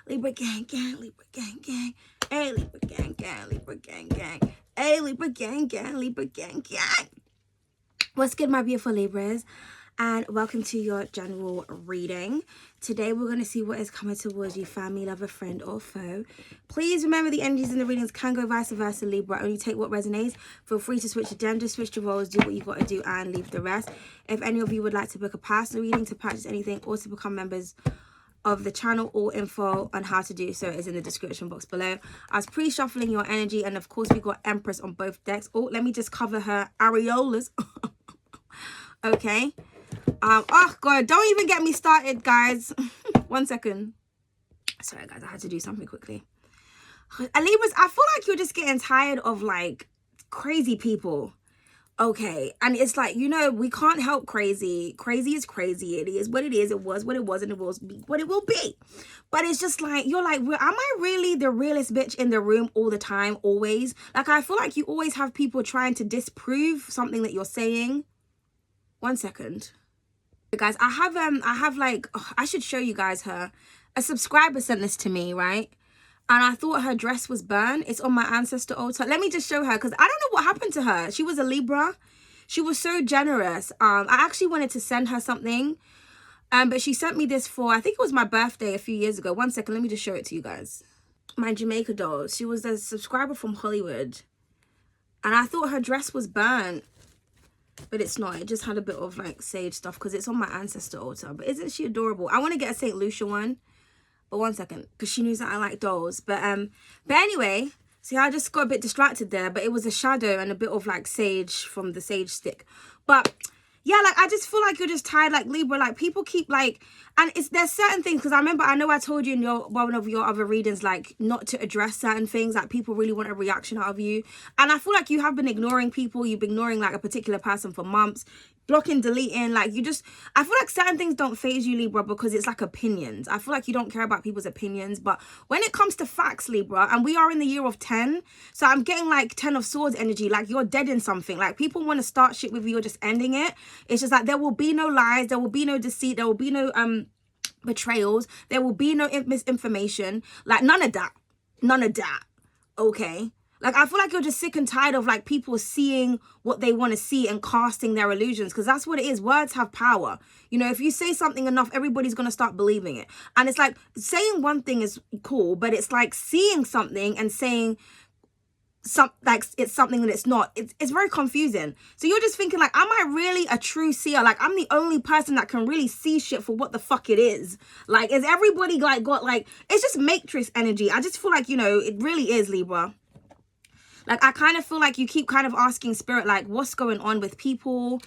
Libra gang, gang, Libra gang, gang. Hey, Libra gang, gang, Libra gang, gang. Hey, Libra gang, gang, Libra gang, gang. What's good, my beautiful Libras? And welcome to your general reading. Today, we're going to see what is coming towards you, family, lover, friend, or foe. Please remember the energies in the readings can go vice versa, Libra. Only take what resonates. Feel free to switch the gender, switch the roles, do what you got to do, and leave the rest. If any of you would like to book a personal reading, to purchase anything, or to become members of the channel, all info on how to do so is in the description box below. I was pre-shuffling your energy, and of course we got Empress on both decks. Oh, let me just cover her areolas. Okay. Oh god, don't even get me started, guys. 1 second. Sorry guys, I had to do something quickly. Libras, I feel like you're just getting tired of like crazy people. Okay, and it's like, you know, we can't help crazy. Crazy is crazy. It is what it is. It was what it was, and it will be what it will be. But it's just like, you're like, am I really the realest bitch in the room all the time, always? Like, I feel like you always have people trying to disprove something that you're saying. 1 second. Guys, I have like, oh, I should show you guys her. A subscriber sent this to me, right? And I thought her dress was burned. It's on my ancestor altar. Let me just show her, because I don't know what happened to her. She was a Libra. She was so generous. I actually wanted to send her something. But she sent me this for, I think it was my birthday a few years ago. 1 second, let me just show it to you guys. My Jamaica doll. She was a subscriber from Hollywood. And I thought her dress was burnt. But it's not. It just had a bit of like sage stuff because it's on my ancestor altar. But isn't she adorable? I want to get a St. Lucia one. But 1 second, because she knows that I like dolls. But anyway, see, I just got a bit distracted there. But it was a shadow and a bit of like sage from the sage stick. But yeah, like I just feel like you're just tired, like Libra. Like people keep like, and there's certain things, because I know I told you in one of your other readings, like not to address certain things. Like people really want a reaction out of you, and I feel like you have been ignoring people. You've been ignoring like a particular person for months. Blocking, deleting, like I feel like certain things don't phase you, Libra, because it's like opinions. I feel like you don't care about people's opinions, but when it comes to facts, Libra, and we are in the year of 10, so I'm getting like 10 of swords energy, like you're dead in something. Like people want to start shit with you, you're just ending it. It's just like there will be no lies, there will be no deceit, there will be no betrayals, there will be no misinformation, like none of that, okay? Like, I feel like you're just sick and tired of, like, people seeing what they want to see and casting their illusions. Because that's what it is. Words have power. You know, if you say something enough, everybody's going to start believing it. And it's like, saying one thing is cool, but it's like seeing something and saying like it's something that it's not. It's very confusing. So you're just thinking, like, am I really a true seer? Like, I'm the only person that can really see shit for what the fuck it is. Like, is everybody, like, got, like, it's just matrix energy. I just feel like, you know, it really is, Libra. Like, I kind of feel like you keep kind of asking spirit, like, what's going on with people?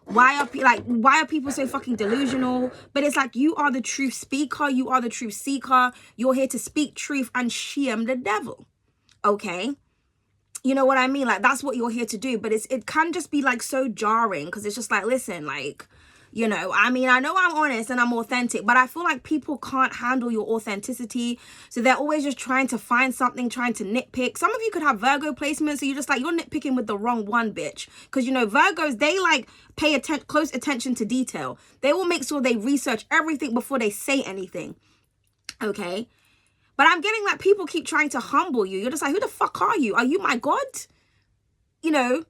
Why are people so fucking delusional? But it's like, you are the truth speaker. You are the truth seeker. You're here to speak truth and shame the devil. Okay? You know what I mean? Like, that's what you're here to do. But it can just be, like, so jarring. Because it's just like, listen, like, you know, I mean, I know I'm honest and I'm authentic, but I feel like people can't handle your authenticity. So they're always just trying to find something, trying to nitpick. Some of you could have Virgo placements, so you're just like, you're nitpicking with the wrong one, bitch. Because, you know, Virgos, they like pay close attention to detail. They will make sure they research everything before they say anything. Okay? But I'm getting like people keep trying to humble you. You're just like, who the fuck are you? Are you my God? You know?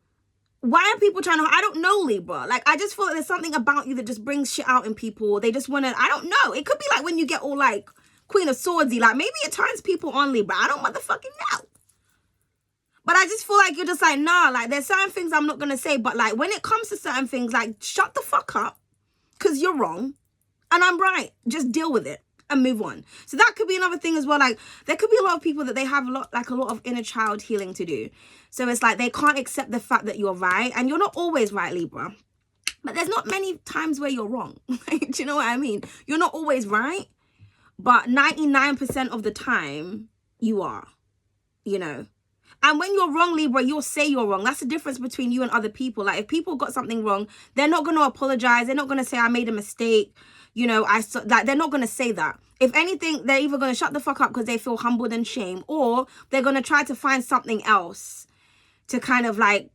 Why are people trying to, I don't know, Libra. Like, I just feel like there's something about you that just brings shit out in people. They just want to, I don't know. It could be like when you get all like Queen of Swordsy. Like, maybe it turns people on, Libra. I don't motherfucking know. But I just feel like you're just like, nah, like, there's certain things I'm not going to say. But like, when it comes to certain things, like, shut the fuck up. Because you're wrong. And I'm right. Just deal with it and move on. So that could be another thing as well. Like, there could be a lot of people that they have a lot of inner child healing to do. So it's like they can't accept the fact that you're right. And you're not always right, Libra. But there's not many times where you're wrong. Do you know what I mean? You're not always right. But 99% of the time, you are. You know? And when you're wrong, Libra, you'll say you're wrong. That's the difference between you and other people. Like, if people got something wrong, they're not going to apologize. They're not going to say, I made a mistake. You know, like, they're not going to say that. If anything, they're either going to shut the fuck up because they feel humbled and shame, or they're going to try to find something else to kind of like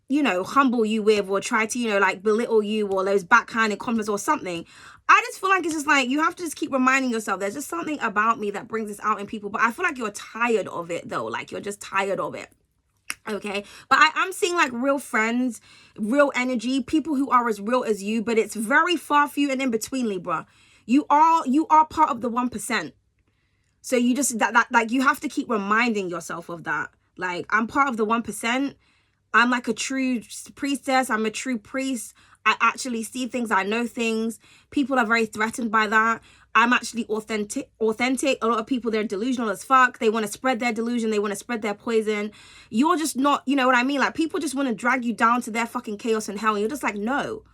you know, humble you with, or try to, you know, like belittle you, or those backhanded comments or something. I just feel like it's just like, you have to just keep reminding yourself, there's just something about me that brings this out in people. But I feel like you're tired of it though. Like, you're just tired of it. Okay, but I'm seeing like real friends, real energy, people who are as real as you, but it's very far few and in between, Libra. You are part of the 1%. So you just, like, you have to keep reminding yourself of that. Like, I'm part of the 1%. I'm like a true priestess. I'm a true priest. I actually see things. I know things. People are very threatened by that. I'm actually authentic. A lot of people, they're delusional as fuck. They want to spread their delusion. They want to spread their poison. You're just not, you know what I mean? Like, people just want to drag you down to their fucking chaos and hell. And you're just like, no.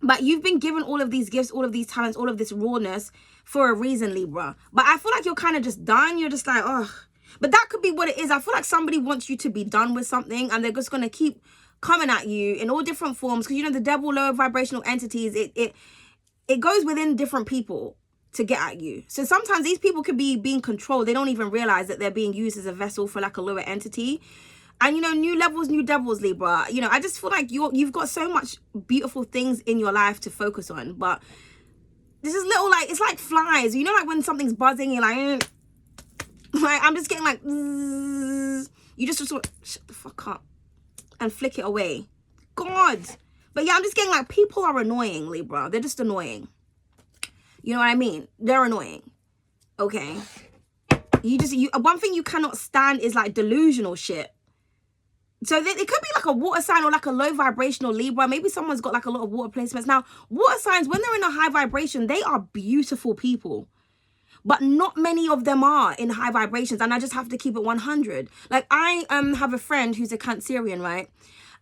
But you've been given all of these gifts, all of these talents, all of this rawness for a reason, Libra. But I feel like you're kind of just done. You're just like, oh. But that could be what it is. I feel like somebody wants you to be done with something, and they're just going to keep coming at you in all different forms. Because, you know, the devil, lower vibrational entities, it goes within different people to get at you. So sometimes these people could be being controlled. They don't even realize that they're being used as a vessel for like a lower entity. And, you know, new levels, new devils, Libra. You know, I just feel like you've got so much beautiful things in your life to focus on. But this is little, like, it's like flies. You know, like when something's buzzing, you're like, like, I'm just getting like, you just sort of shut the fuck up and flick it away. God. But yeah, I'm just getting like, people are annoying, Libra. They're just annoying. You know what I mean? They're annoying. Okay. One thing you cannot stand is like delusional shit. So it could be like a water sign or like a low vibrational Libra. Maybe someone's got like a lot of water placements. Now, water signs, when they're in a high vibration, they are beautiful people. But not many of them are in high vibrations. And I just have to keep it 100. Like, I have a friend who's a Cancerian, right?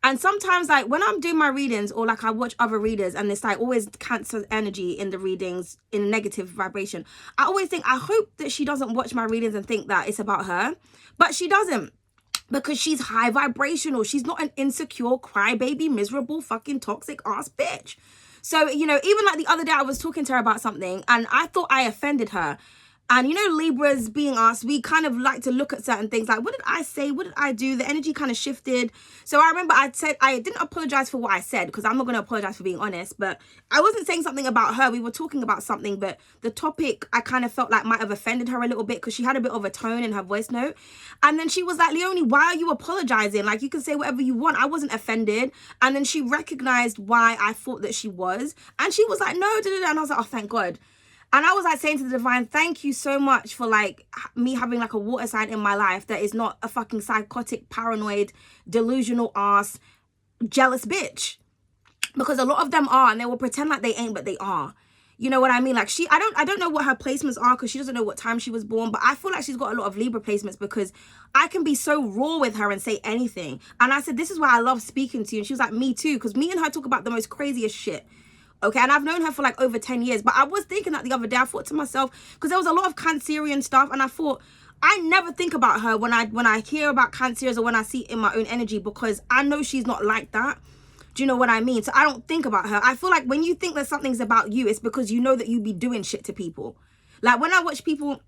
And sometimes, like, when I'm doing my readings, or like I watch other readers, and it's like always Cancer energy in the readings in a negative vibration, I always think, I hope that she doesn't watch my readings and think that it's about her. But she doesn't. Because she's high vibrational. She's not an insecure, crybaby, miserable, fucking toxic ass bitch. So, you know, even like the other day, I was talking to her about something, and I thought I offended her. And, you know, Libras being us, we kind of like to look at certain things like, what did I say? What did I do? The energy kind of shifted. So I remember I said, I didn't apologize for what I said, because I'm not going to apologize for being honest. But I wasn't saying something about her. We were talking about something, but the topic I kind of felt like might have offended her a little bit, because she had a bit of a tone in her voice note. And then she was like, Leonie, why are you apologizing? Like, you can say whatever you want. I wasn't offended. And then she recognized why I thought that she was. And she was like, no, and I was like, oh, thank God. And I was like saying to the divine, thank you so much for like me having like a water sign in my life that is not a fucking psychotic, paranoid, delusional ass, jealous bitch. Because a lot of them are, and they will pretend like they ain't, but they are. You know what I mean? Like, I don't know what her placements are, because she doesn't know what time she was born, but I feel like she's got a lot of Libra placements, because I can be so raw with her and say anything. And I said, this is why I love speaking to you. And she was like, me too, because me and her talk about the most craziest shit. Okay, and I've known her for like over 10 years. But I was thinking that the other day, I thought to myself, because there was a lot of Cancerian stuff, and I thought, I never think about her when I hear about Cancers, or when I see it in my own energy, because I know she's not like that. Do you know what I mean? So I don't think about her. I feel like when you think that something's about you, it's because you know that you be doing shit to people. Like, when I watch people,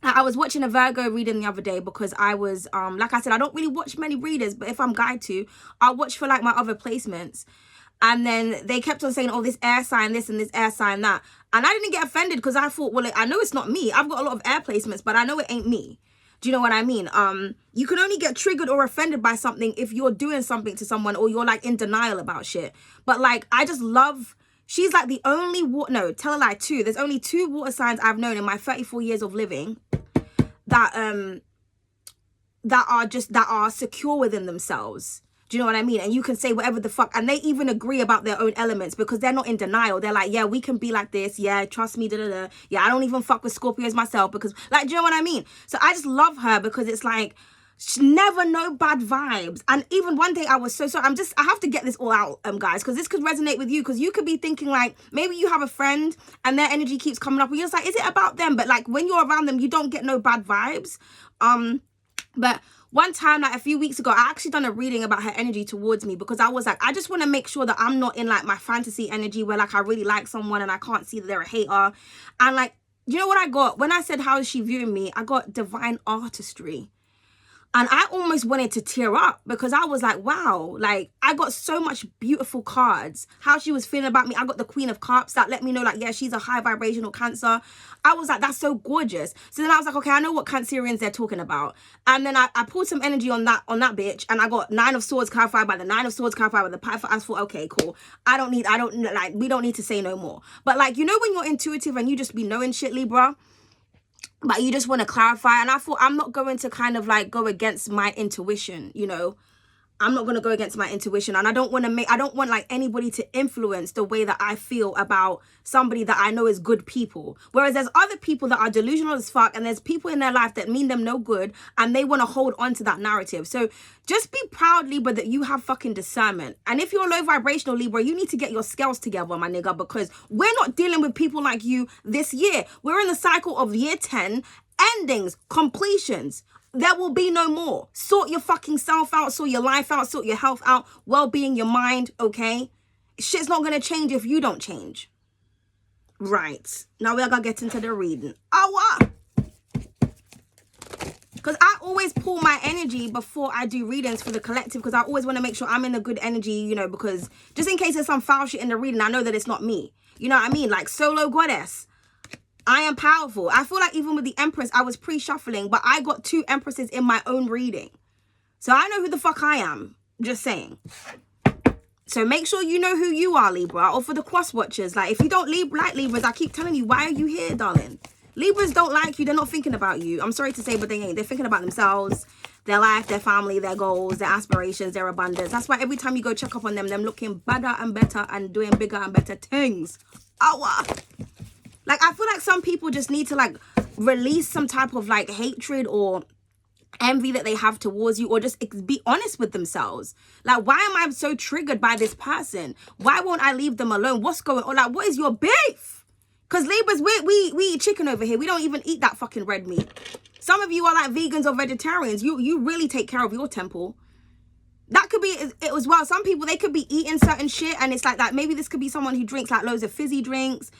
I was watching a Virgo reading the other day, because I was, like I said, I don't really watch many readers, but if I'm guided to, I'll watch for like my other placements. And then they kept on saying, oh, this air sign, this, and this air sign, that. And I didn't get offended, because I thought, well, I know it's not me. I've got a lot of air placements, but I know it ain't me. Do you know what I mean? You can only get triggered or offended by something if you're doing something to someone, or you're like in denial about shit. But like, I just love, she's like the only, tell a lie, two. There's only 2 water signs I've known in my 34 years of living that are secure within themselves. Do you know what I mean? And you can say whatever the fuck. And they even agree about their own elements, because they're not in denial. They're like, yeah, we can be like this. Yeah, trust me, da-da-da. Yeah, I don't even fuck with Scorpios myself, because, like, do you know what I mean? So I just love her, because it's like, never no bad vibes. And even one day I was so sorry. I have to get this all out, guys, because this could resonate with you, because you could be thinking like, maybe you have a friend and their energy keeps coming up, and you're just like, is it about them? But like, when you're around them, you don't get no bad vibes. But one time, like a few weeks ago, I actually done a reading about her energy towards me, because I was like, I just want to make sure that I'm not in like my fantasy energy where like I really like someone and I can't see that they're a hater. And like, you know what I got? When I said, how is she viewing me? I got divine artistry. And I almost wanted to tear up because I was like, wow, like I got so much beautiful cards. How she was feeling about me. I got the Queen of Cups that let me know like, yeah, she's a high vibrational Cancer. I was like, that's so gorgeous. So then I was like, okay, I know what Cancerians they're talking about. And then I pulled some energy on that bitch, and I got 9 of Swords clarified by the 9 of Swords clarified by the 5 of. I thought, okay, cool. We don't need to say no more. But like, you know, when you're intuitive and you just be knowing shit, Libra, but you just want to clarify. And I thought, I'm not going to kind of like go against my intuition, you know. I'm not going to go against my intuition, and I don't want like anybody to influence the way that I feel about somebody that I know is good people. Whereas there's other people that are delusional as fuck, and there's people in their life that mean them no good, and they want to hold on to that narrative. So just be proud, Libra, that you have fucking discernment. And if you're low vibrational, Libra, you need to get your scales together, my nigga, because we're not dealing with people like you this year. We're in the cycle of year 10, endings, completions. There will be no more. Sort your fucking self out, sort your life out, sort your health out, well-being, your mind, okay? Shit's not gonna change if you don't change. Right. Now we're gonna get into the reading. Oh, what? Because I always pull my energy before I do readings for the collective, because I always want to make sure I'm in a good energy, you know, because just in case there's some foul shit in the reading, I know that it's not me. You know what I mean? Like, solo goddess. I am powerful. I feel like even with the Empress, I was pre-shuffling, but I got 2 Empresses in my own reading. So I know who the fuck I am. Just saying. So make sure you know who you are, Libra. Or for the cross watchers, like if you don't like Libras, I keep telling you, why are you here, darling? Libras don't like you. They're not thinking about you. I'm sorry to say, but they ain't. They're thinking about themselves, their life, their family, their goals, their aspirations, their abundance. That's why every time you go check up on them looking better and better and doing bigger and better things. Oh, like, I feel like some people just need to, like, release some type of, like, hatred or envy that they have towards you, or just be honest with themselves. Like, why am I so triggered by this person? Why won't I leave them alone? What's going on? Like, what is your beef? Because Libras, we eat chicken over here. We don't even eat that fucking red meat. Some of you are, like, vegans or vegetarians. You really take care of your temple. That could be it as well. Some people, they could be eating certain shit, and it's like that. Maybe this could be someone who drinks, like, loads of fizzy drinks.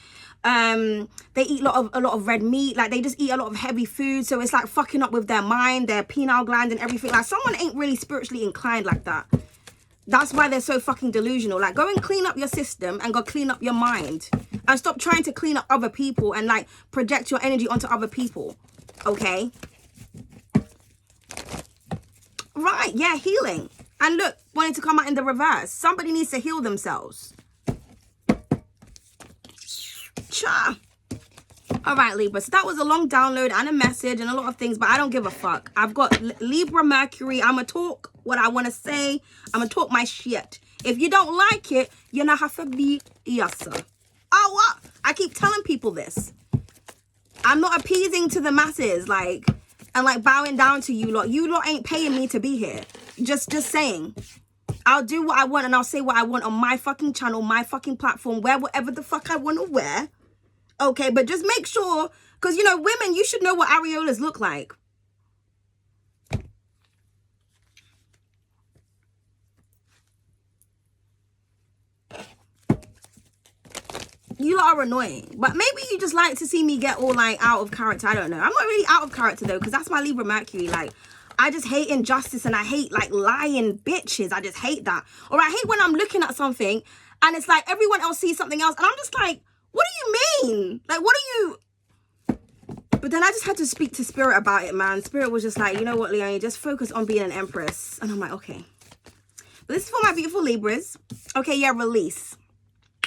They eat a lot of red meat. Like, they just eat a lot of heavy food, so it's like fucking up with their mind, their pineal gland and everything. Like, someone ain't really spiritually inclined like that. That's why they're so fucking delusional. Like, go and clean up your system and go clean up your mind, and stop trying to clean up other people and like project your energy onto other people. Okay, right? Yeah, healing. And look, wanting to come out in the reverse. Somebody needs to heal themselves. Cha. All right, Libra. So that was a long download and a message and a lot of things, but I don't give a fuck. I've got Libra Mercury. I'm going to talk what I want to say. I'm going to talk my shit. If you don't like it, you're not have to be yes, sir. Oh, what? I keep telling people this. I'm not appeasing to the masses, like, and like bowing down to you lot. You lot ain't paying me to be here. Just saying. I'll do what I want, and I'll say what I want on my fucking channel, my fucking platform, wear whatever the fuck I want to wear. Okay, but just make sure, because, you know, women, you should know what areolas look like. You lot are annoying. But maybe you just like to see me get all, like, out of character. I don't know. I'm not really out of character, though, because that's my Libra Mercury. Like, I just hate injustice, and I hate, like, lying bitches. I just hate that. Or I hate when I'm looking at something, and it's like everyone else sees something else, and I'm just like, what do you mean? Like, what are you... But then I just had to speak to Spirit about it, man. Spirit was just like, you know what, Leonie, just focus on being an Empress. And I'm like, okay. But this is for my beautiful Libras. Okay, yeah, release.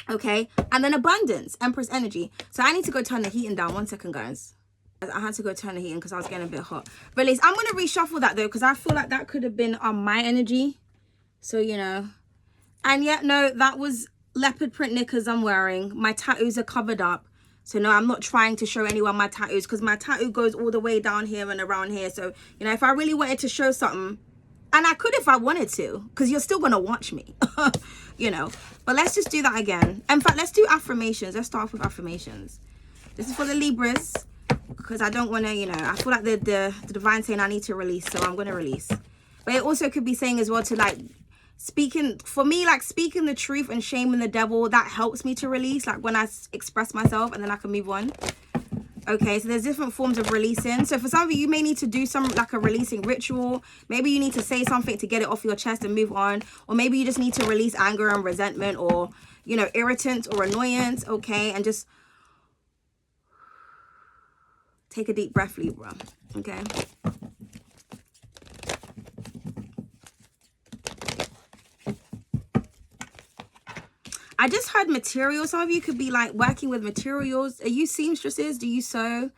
Okay, and then abundance, Empress energy. So I need to go turn the heating down. 1 second, guys. I had to go turn the heating because I was getting a bit hot. Release. I'm going to reshuffle that, though, because I feel like that could have been on my energy. So, you know. And yet, no, that was leopard print knickers I'm wearing. My tattoos are covered up. So, no, I'm not trying to show anyone my tattoos, because my tattoo goes all the way down here and around here. So, you know, if I really wanted to show something, and I could if I wanted to, because you're still going to watch me, you know. But let's just do that again. In fact, let's do affirmations. Let's start off with affirmations. This is for the Libras, because I don't want to, you know, I feel like the divine saying I need to release, so I'm going to release. But it also could be saying as well to, like, speaking, for me, like, speaking the truth and shaming the devil, that helps me to release, like, when I express myself, and then I can move on. Okay, so there's different forms of releasing. So for some of you, you may need to do some like a releasing ritual. Maybe you need to say something to get it off your chest and move on. Or maybe you just need to release anger and resentment or, you know, irritants or annoyance. Okay, and just take a deep breath, Libra. Okay. I just heard material. Some of you could be like working with materials. Are you seamstresses? Do you sew?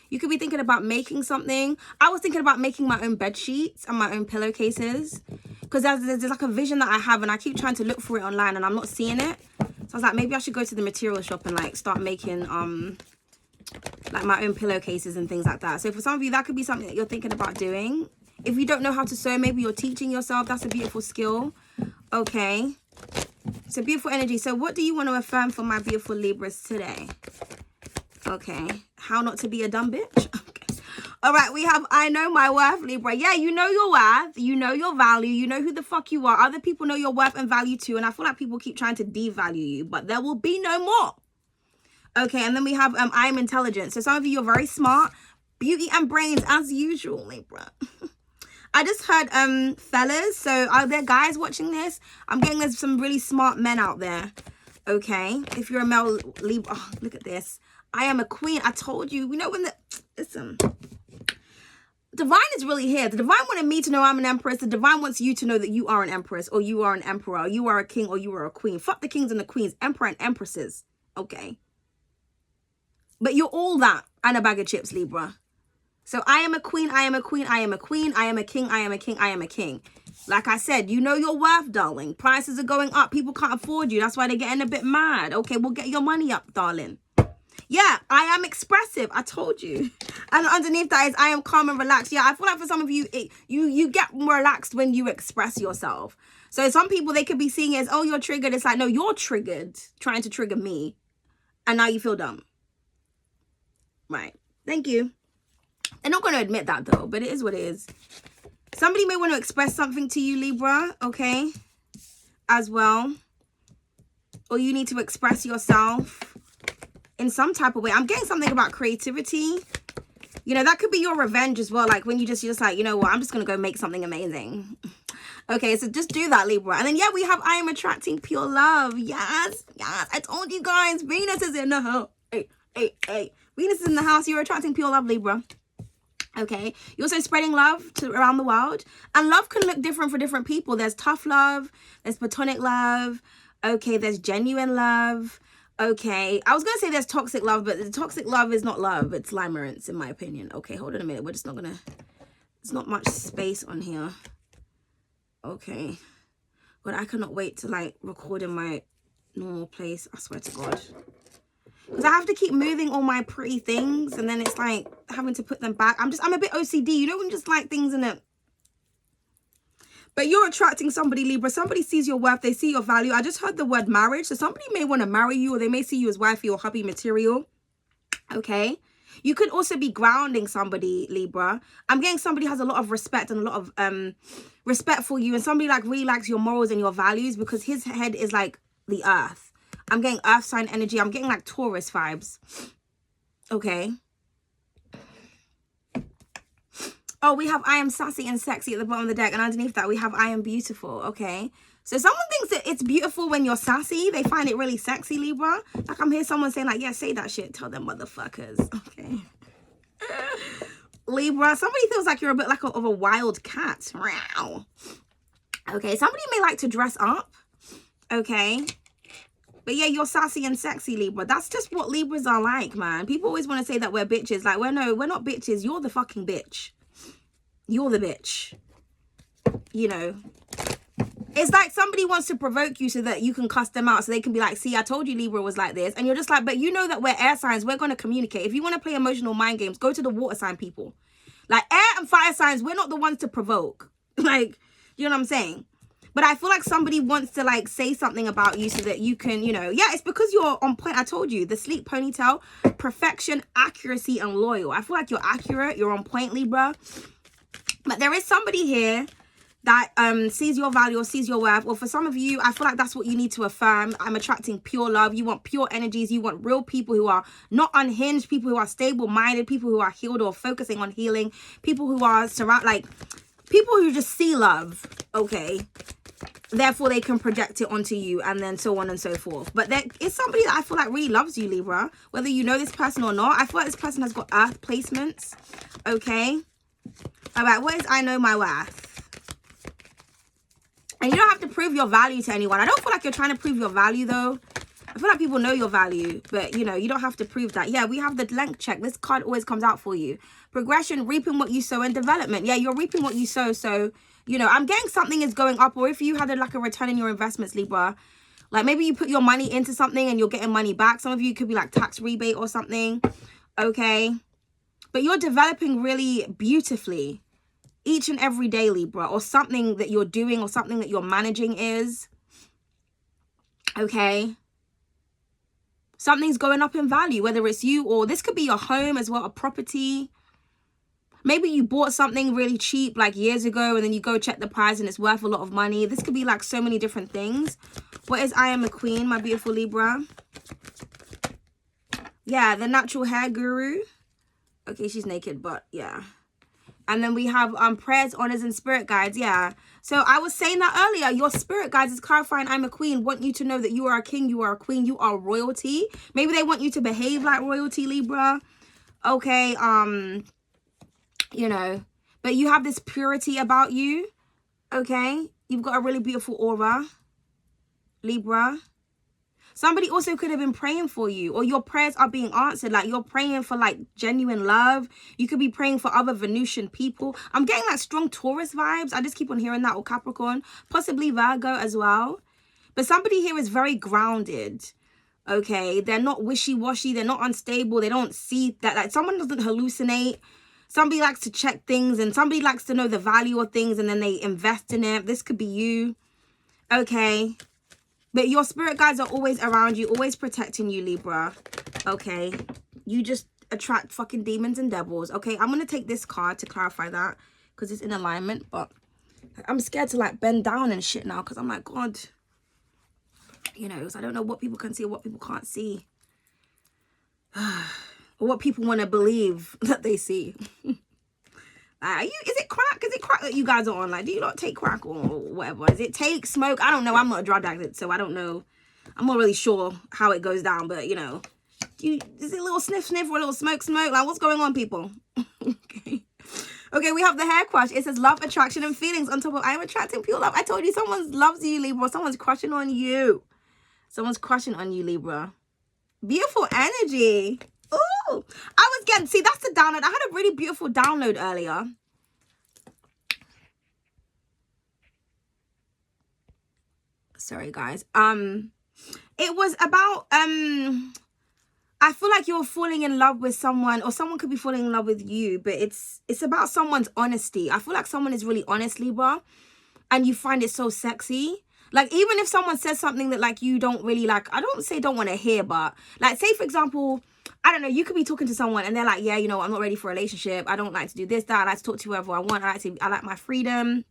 You could be thinking about making something. I was thinking about making my own bed sheets and my own pillowcases. Because there's like a vision that I have and I keep trying to look for it online and I'm not seeing it. So I was like, maybe I should go to the material shop and like start making like my own pillowcases and things like that. So for some of you, that could be something that you're thinking about doing. If you don't know how to sew, maybe you're teaching yourself. That's a beautiful skill. Okay. It's a beautiful energy. So what do you want to affirm for my beautiful Libras today? Okay. How not to be a dumb bitch? Okay. All right. We have, I know my worth, Libra. Yeah, you know your worth. You know your value. You know who the fuck you are. Other people know your worth and value too. And I feel like people keep trying to devalue you. But there will be no more. Okay. And then we have, I am intelligent. So some of you are very smart. Beauty and brains as usual, Libra. I just heard, fellas, so are there guys watching this? I'm getting there's some really smart men out there, okay? If you're a male Libra, oh, look at this. I am a queen. I told you. You know when the, listen. Divine is really here. The divine wanted me to know I'm an empress. The divine wants you to know that you are an empress or you are an emperor. Or you are a king or you are a queen. Fuck the kings and the queens. Emperor and empresses, okay? But you're all that and a bag of chips, Libra. So I am a queen, I am a queen, I am a queen, I am a king, I am a king, I am a king. Like I said, you know your worth, darling. Prices are going up. People can't afford you. That's why they're getting a bit mad. Okay, we'll get your money up, darling. Yeah, I am expressive. I told you. And underneath that is I am calm and relaxed. Yeah, I feel like for some of you, you get relaxed when you express yourself. So some people, they could be seeing it as, oh, you're triggered. It's like, no, you're triggered, trying to trigger me. And now you feel dumb. Right. Thank you. They're not going to admit that though, but it is what it is. Somebody may want to express something to you, Libra, okay, as well. Or you need to express yourself in some type of way. I'm getting something about creativity. You know, that could be your revenge as well. Like when you're just like, you know what, I'm just going to go make something amazing. Okay, so just do that, Libra. And then, yeah, we have I am attracting pure love. Yes, yes. I told you guys, Venus is in the house. Hey. Venus is in the house. You're attracting pure love, Libra. Okay, you're also spreading love around the world, and love can look different for different people. There's tough love, there's platonic love, okay, there's genuine love. Okay, I was gonna say there's toxic love, but the toxic love is not love, it's limerence, in my opinion. Okay, hold on a minute, we're just not gonna, there's not much space on here. Okay, but I cannot wait to like record in my normal place, I swear to God. Because I have to keep moving all my pretty things. And then it's like having to put them back. I'm a bit OCD. You know when you just like things in it. But you're attracting somebody, Libra. Somebody sees your worth. They see your value. I just heard the word marriage. So somebody may want to marry you. Or they may see you as wifey or hubby material. Okay. You could also be grounding somebody, Libra. I'm getting somebody has a lot of respect and a lot of respect for you. And somebody like really likes your morals and your values. Because his head is like the earth. I'm getting earth sign energy. I'm getting like Taurus vibes. Okay. Oh, we have I am sassy and sexy at the bottom of the deck. And underneath that, we have I am beautiful. Okay. So someone thinks that it's beautiful when you're sassy. They find it really sexy, Libra. Like I'm hearing someone saying like, yeah, say that shit. Tell them motherfuckers. Okay. Libra, somebody feels like you're a bit like of a wild cat. Okay. Somebody may like to dress up. Okay. But yeah, you're sassy and sexy, Libra. That's just what Libras are like, man. People always want to say that we're bitches. Like, well, no, we're not bitches. You're the fucking bitch. You're the bitch. You know. It's like somebody wants to provoke you so that you can cuss them out. So they can be like, see, I told you Libra was like this. And you're just like, but you know that we're air signs. We're going to communicate. If you want to play emotional mind games, go to the water sign people. Like air and fire signs, we're not the ones to provoke. Like, you know what I'm saying? But I feel like somebody wants to like say something about you so that you can, you know, yeah, it's because you're on point. I told you, the sleek ponytail, perfection, accuracy, and loyal. I feel like you're accurate. You're on point, Libra. But there is somebody here that sees your value or sees your worth. Or for some of you, I feel like that's what you need to affirm. I'm attracting pure love. You want pure energies. You want real people who are not unhinged, people who are stable-minded, people who are healed or focusing on healing, people who are people who just see love, okay? Therefore, they can project it onto you, and then so on and so forth. But there is somebody that I feel like really loves you, Libra. Whether you know this person or not, I feel like this person has got earth placements, okay? All right, what is I know my worth? And you don't have to prove your value to anyone. I don't feel like you're trying to prove your value, though. I feel like people know your value, but, you know, you don't have to prove that. Yeah, we have the length check. This card always comes out for you. Progression, reaping what you sow, and development. Yeah, you're reaping what you sow. So, you know, I'm getting something is going up. Or if you had like a return in your investments, Libra, like maybe you put your money into something and you're getting money back. Some of you could be like tax rebate or something. Okay. But you're developing really beautifully each and every day, Libra, or something that you're doing or something that you're managing is. Okay. Something's going up in value, whether it's you or this could be your home as well, a property. Maybe you bought something really cheap like years ago and then you go check the price and it's worth a lot of money. This could be like so many different things. What is I am a queen, my beautiful Libra? Yeah, the natural hair guru. Okay, she's naked, but yeah. And then we have prayers, honors, and spirit guides. Yeah. So I was saying that earlier. Your spirit guides is clarifying I'm a queen. Want you to know that you are a king, you are a queen, you are royalty. Maybe they want you to behave like royalty, Libra. Okay, you know, but you have this purity about you. Okay. You've got a really beautiful aura, Libra. Somebody also could have been praying for you, or your prayers are being answered. Like you're praying for like genuine love. You could be praying for other Venusian people. I'm getting like strong Taurus vibes. I just keep on hearing that, or Capricorn, possibly Virgo as well. But somebody here is very grounded. Okay. They're not wishy-washy. They're not unstable. They don't see that. Like someone doesn't hallucinate. Somebody likes to check things, and somebody likes to know the value of things, and then they invest in it. This could be you. Okay. But your spirit guides are always around you, always protecting you, Libra. Okay. You just attract fucking demons and devils. Okay. I'm going to take this card to clarify that because it's in alignment. But I'm scared to like bend down and shit now because I'm like, God, you know, I don't know what people can see or what people can't see. Or what people want to believe that they see. Is it crack? Is it crack that you guys are on? Like, do you not take crack or whatever? Is it take, smoke? I don't know. I'm not a drug addict, so I don't know. I'm not really sure how it goes down, but, you know. Is it a little sniff or a little smoke? Like, what's going on, people? Okay. Okay, we have the hair crush. It says love, attraction, and feelings on top of I'm attracting pure love. I told you someone loves you, Libra. Someone's crushing on you. Someone's crushing on you, Libra. Beautiful energy. Ooh, I was getting, see, that's the download. I had a really beautiful download earlier. Sorry, guys. It was about, I feel like you're falling in love with someone, or someone could be falling in love with you, but it's about someone's honesty. I feel like someone is really honest, Libra, and you find it so sexy. Like, even if someone says something that, like, you don't really, like, I don't say don't want to hear, but, like, say, for example, I don't know, you could be talking to someone and they're like, yeah, you know, I'm not ready for a relationship. I don't like to do this, that. I like to talk to whoever I want. I like my freedom.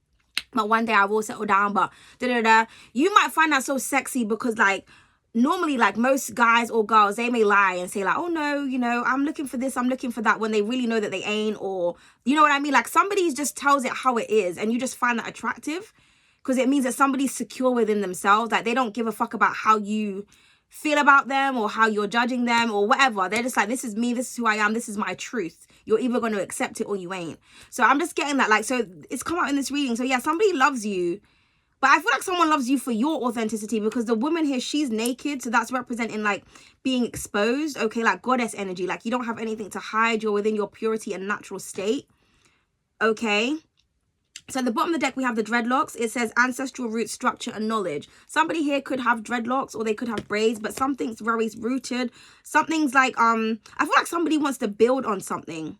But one day I will settle down, but da-da-da. You might find that so sexy because, like, normally, like, most guys or girls, they may lie and say, like, oh, no, you know, I'm looking for this, I'm looking for that, when they really know that they ain't, or, you know what I mean? Like, somebody just tells it how it is, and you just find that attractive because it means that somebody's secure within themselves. Like, they don't give a fuck about how you feel about them or how you're judging them or whatever. They're just like, this is me, this is who I am, this is my truth. You're either going to accept it or you ain't. So I'm just getting that, like, so it's come out in this reading. So yeah, somebody loves you, but I feel like someone loves you for your authenticity, because the woman here, she's naked. So that's representing like being exposed. Okay, like goddess energy, like you don't have anything to hide. You're within your purity and natural state. Okay. So at the bottom of the deck, we have the dreadlocks. It says ancestral roots, structure, and knowledge. Somebody here could have dreadlocks or they could have braids, but something's very rooted. Something's like, I feel like somebody wants to build on something.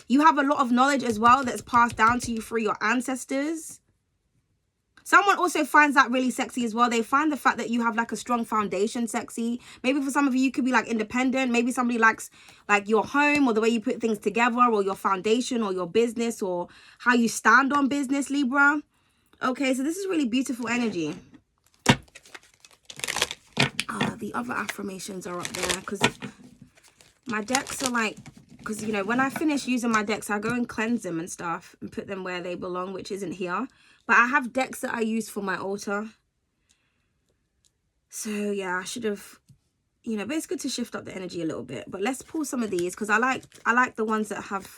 You have a lot of knowledge as well that's passed down to you through your ancestors. Someone also finds that really sexy as well. They find the fact that you have like a strong foundation sexy. Maybe for some of you, you could be like independent. Maybe somebody likes like your home or the way you put things together, or your foundation or your business or how you stand on business, Libra. Okay, so this is really beautiful energy. The other affirmations are up there because my decks are like, because, you know, when I finish using my decks, I go and cleanse them and stuff and put them where they belong, which isn't here. But I have decks that I use for my altar. So, yeah, I should have, you know, but it's good to shift up the energy a little bit. But let's pull some of these because I like the ones that have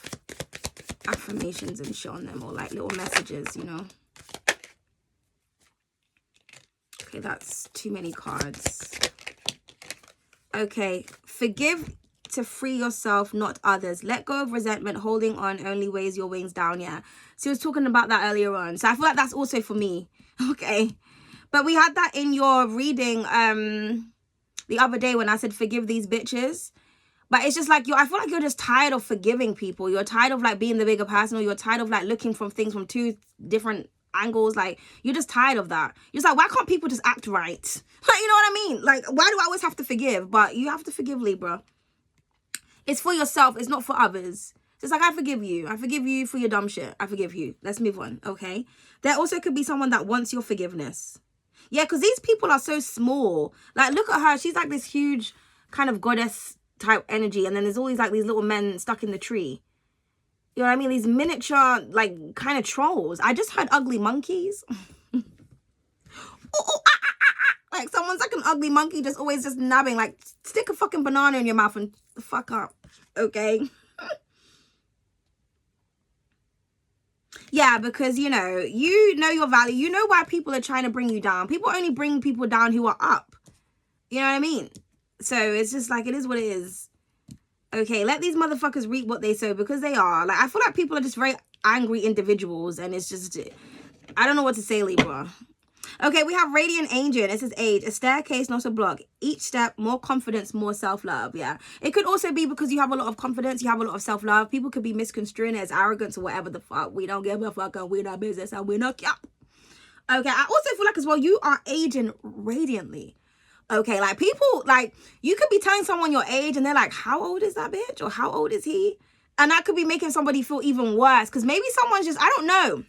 affirmations and shit on them, or like little messages, you know. Okay, that's too many cards. Okay, forgive to free yourself, not others. Let go of resentment. Holding on only weighs your wings down. Yeah, so I was talking about that earlier on, so I feel like that's also for me. Okay, but we had that in your reading the other day when I said forgive these bitches. But it's just like, I feel like you're just tired of forgiving people. You're tired of like being the bigger person, or you're tired of like looking from things from two different angles. Like, you're just tired of that. You're just like, why can't people just act right? Like, you know what I mean? Like, why do I always have to forgive? But you have to forgive, Libra. It's for yourself. It's not for others. It's like, I forgive you. I forgive you for your dumb shit. I forgive you. Let's move on, okay? There also could be someone that wants your forgiveness. Yeah, because these people are so small. Like, look at her. She's like this huge kind of goddess type energy. And then there's always like these little men stuck in the tree. You know what I mean? These miniature, like, kind of trolls. I just heard ugly monkeys. Like, someone's like an ugly monkey just always just nabbing. Like, stick a fucking banana in your mouth and the fuck up. Okay? Yeah, because, you know your value. You know why people are trying to bring you down. People only bring people down who are up. You know what I mean? So, it's just like, it is what it is. Okay, let these motherfuckers reap what they sow, because they are. Like, I feel like people are just very angry individuals, and it's just, I don't know what to say, Libra. Okay, we have Radiant Angel. It says age, a staircase, not a block. Each step, more confidence, more self-love. Yeah. It could also be because you have a lot of confidence, you have a lot of self-love. People could be misconstruing it as arrogance or whatever the fuck. We don't give a fuck, and we're not business, and we're not. Yeah. Okay, I also feel like as well, you are aging radiantly. Okay, like, people, like, you could be telling someone your age and they're like, how old is that bitch? Or how old is he? And that could be making somebody feel even worse, because maybe someone's just, I don't know.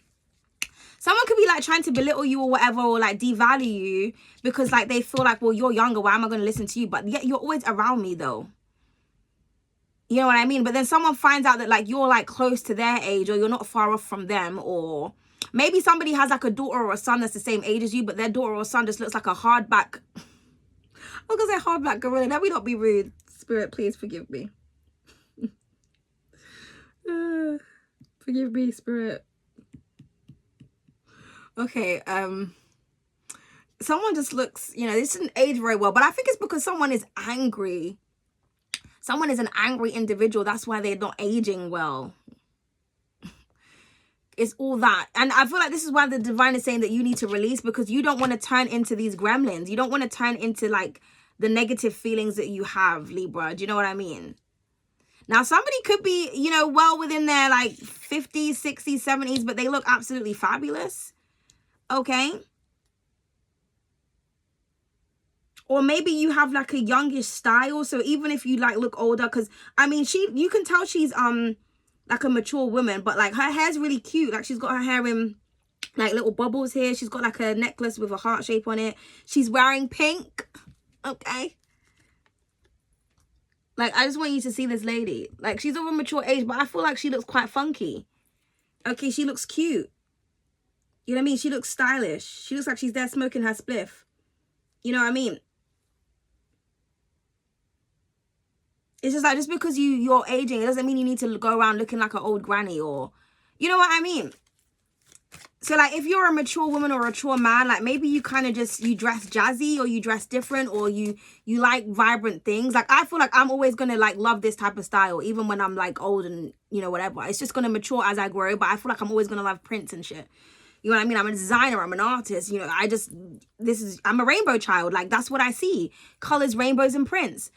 Someone could be like trying to belittle you or whatever, or like devalue you because like they feel like, well, you're younger, why am I going to listen to you? But yet you're always around me though. You know what I mean? But then someone finds out that like you're like close to their age, or you're not far off from them, or maybe somebody has like a daughter or a son that's the same age as you, but their daughter or son just looks like a hardback. I'm going to say hardback gorilla. Let me not be rude. Spirit, please forgive me. Forgive me, Spirit. Okay, someone just looks, you know, this didn't age very well, but I think it's because someone is angry. Someone is an angry individual. That's why they're not aging well. It's all that. And I feel like this is why the divine is saying that you need to release, because you don't want to turn into these gremlins. You don't want to turn into like the negative feelings that you have, Libra. Do you know what I mean? Now, somebody could be, you know, well within their like 50s, 60s, 70s, but they look absolutely fabulous. Okay? Or maybe you have like a youngish style. So even if you like look older, because I mean, you can tell she's like a mature woman, but like her hair's really cute. Like, she's got her hair in like little bubbles here. She's got like a necklace with a heart shape on it. She's wearing pink. Okay? Like, I just want you to see this lady. Like, she's of a mature age, but I feel like she looks quite funky. Okay, she looks cute. You know what I mean? She looks stylish. She looks like she's there smoking her spliff. You know what I mean? It's just like, just because you're aging, it doesn't mean you need to go around looking like an old granny, or, you know what I mean? So like, if you're a mature woman or a mature man, like maybe you kind of just, you dress jazzy, or you dress different, or you like vibrant things. Like, I feel like I'm always going to like love this type of style, even when I'm like old and, you know, whatever. It's just going to mature as I grow, but I feel like I'm always going to love prints and shit. You know what I mean? I'm a designer, I'm an artist, you know, I'm a rainbow child. Like, that's what I see. Colors, rainbows, and prints.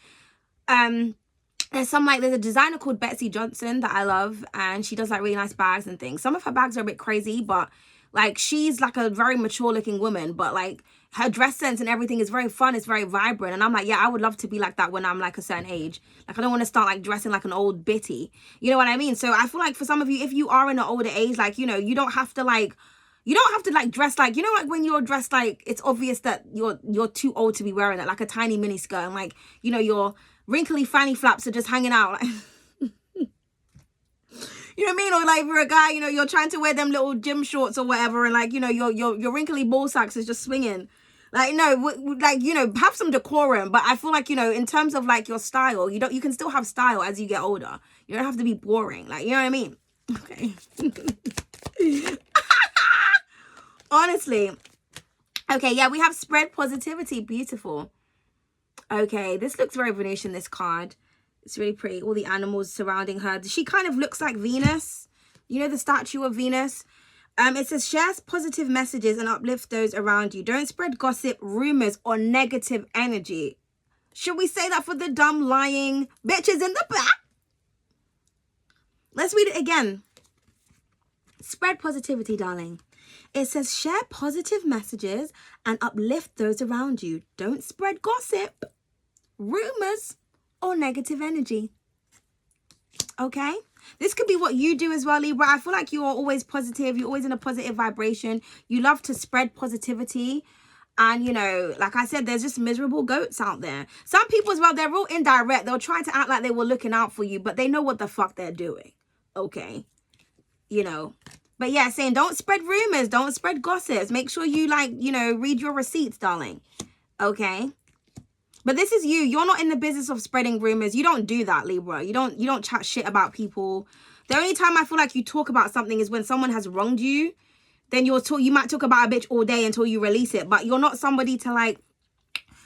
There's a designer called Betsy Johnson that I love, and she does like really nice bags and things. Some of her bags are a bit crazy, but like, she's like a very mature looking woman, but like her dress sense and everything is very fun. It's very vibrant. And I'm like, yeah, I would love to be like that when I'm like a certain age. Like, I don't want to start like dressing like an old bitty. You know what I mean? So I feel like for some of you, if you are in an older age, like, you know, you don't have to like, You don't have to like dress like, you know, like when you're dressed like it's obvious that you're too old to be wearing it, like a tiny mini skirt, and like, you know, your wrinkly fanny flaps are just hanging out. Like, you know what I mean? Or like if you're a guy, you know, you're trying to wear them little gym shorts or whatever, and like, you know, your wrinkly ball sacks is just swinging. Like, no, like, you know, have some decorum. But I feel like, you know, in terms of like your style, you can still have style as you get older. You don't have to be boring. Like, you know what I mean? Okay. Honestly. Okay, yeah, we have spread positivity. Beautiful. Okay, this looks very Venusian, this card. It's really pretty. All the animals surrounding her. She kind of looks like Venus. You know, the statue of Venus. It says, share positive messages and uplift those around you. Don't spread gossip, rumors, or negative energy. Should we say that for the dumb, lying bitches in the back? Let's read it again. Spread positivity, darling. It says, share positive messages and uplift those around you. Don't spread gossip, rumors, or negative energy. Okay? This could be what you do as well, Libra. I feel like you are always positive. You're always in a positive vibration. You love to spread positivity. And, you know, like I said, there's just miserable goats out there. Some people as well, they're real indirect. They'll try to act like they were looking out for you, but they know what the fuck they're doing. Okay? You know. But yeah, saying don't spread rumors. Don't spread gossips. Make sure you, like, you know, read your receipts, darling. Okay? But this is you. You're not in the business of spreading rumors. You don't do that, Libra. You don't chat shit about people. The only time I feel like you talk about something is when someone has wronged you. Then you might talk about a bitch all day until you release it. But you're not somebody to like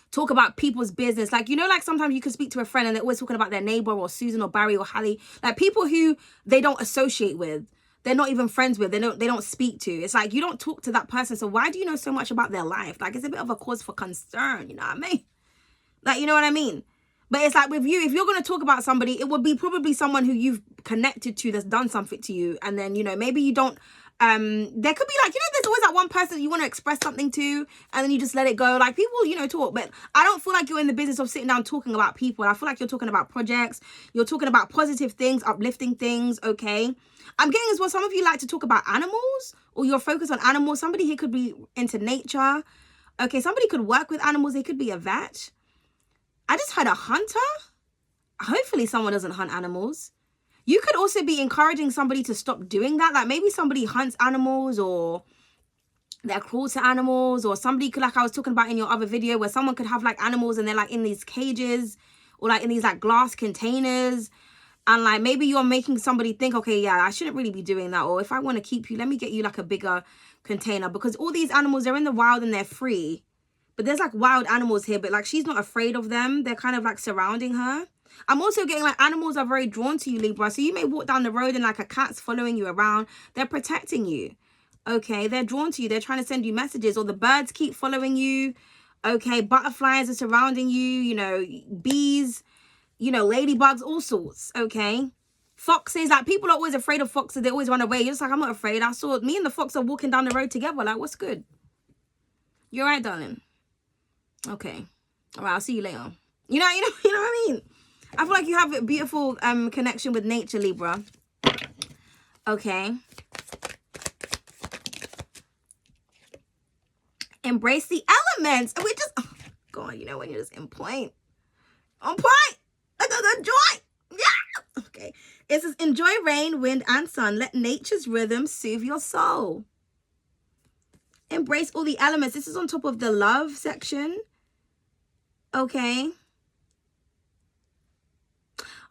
talk about people's business. Like, you know, like sometimes you can speak to a friend and they're always talking about their neighbor or Susan or Barry or Hallie. Like people who they don't associate with. They're not even friends with. They don't speak to. It's like you don't talk to that person. So why do you know so much about their life? Like it's a bit of a cause for concern. You know what I mean? Like, you know what I mean? But it's like with you, if you're going to talk about somebody, it would be probably someone who you've connected to that's done something to you. And then, you know, maybe you don't, there could be like, you know, there's always that one person that you want to express something to and then you just let it go. Like people, you know, talk, but I don't feel like you're in the business of sitting down talking about people. I feel like you're talking about projects. You're talking about positive things, uplifting things. Okay. I'm getting as well, some of you like to talk about animals or you're focused on animals. Somebody here could be into nature. Okay. Somebody could work with animals. They could be a vet. I just had a hunter. Hopefully someone doesn't hunt animals. You could also be encouraging somebody to stop doing that. Like maybe somebody hunts animals or they're cruel to animals, or somebody could, like I was talking about in your other video, where someone could have like animals and they're like in these cages or like in these like glass containers. And like maybe you're making somebody think, okay, yeah, I shouldn't really be doing that. Or if I want to keep you, let me get you like a bigger container, because all these animals, they're in the wild and they're free. But there's like wild animals here, but like she's not afraid of them. They're kind of like surrounding her. I'm also getting like animals are very drawn to you, Libra. So you may walk down the road and like a cat's following you around. They're protecting you. Okay, they're drawn to you. They're trying to send you messages, or the birds keep following you. Okay, butterflies are surrounding you, you know, bees, you know, ladybugs, all sorts. Okay, foxes, like people are always afraid of foxes. They always run away. You're just like, I'm not afraid. I saw me and the fox are walking down the road together. Like, what's good? You're right, darling. Okay. All right, I'll see you later. You know what I mean? I feel like you have a beautiful connection with nature, Libra. Okay. Embrace the elements. And we just, oh, God, you know when you're just in point. On point. Enjoy. Yeah. Okay. It says, enjoy rain, wind, and sun. Let nature's rhythm soothe your soul. Embrace all the elements. This is on top of the love section. Okay.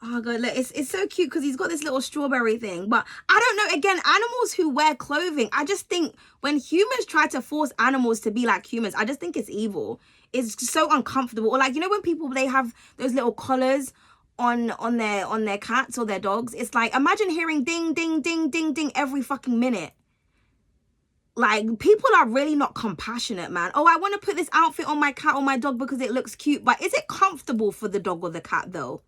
Oh God, look, it's so cute because he's got this little strawberry thing. But I don't know, again, animals who wear clothing, I just think when humans try to force animals to be like humans, I just think it's evil. It's so uncomfortable. Or like, you know, when people, they have those little collars on their cats or their dogs. It's like, imagine hearing ding, ding, ding, ding, ding every fucking minute. Like, people are really not compassionate, man. Oh, I want to put this outfit on my cat or my dog because it looks cute. But is it comfortable for the dog or the cat, though?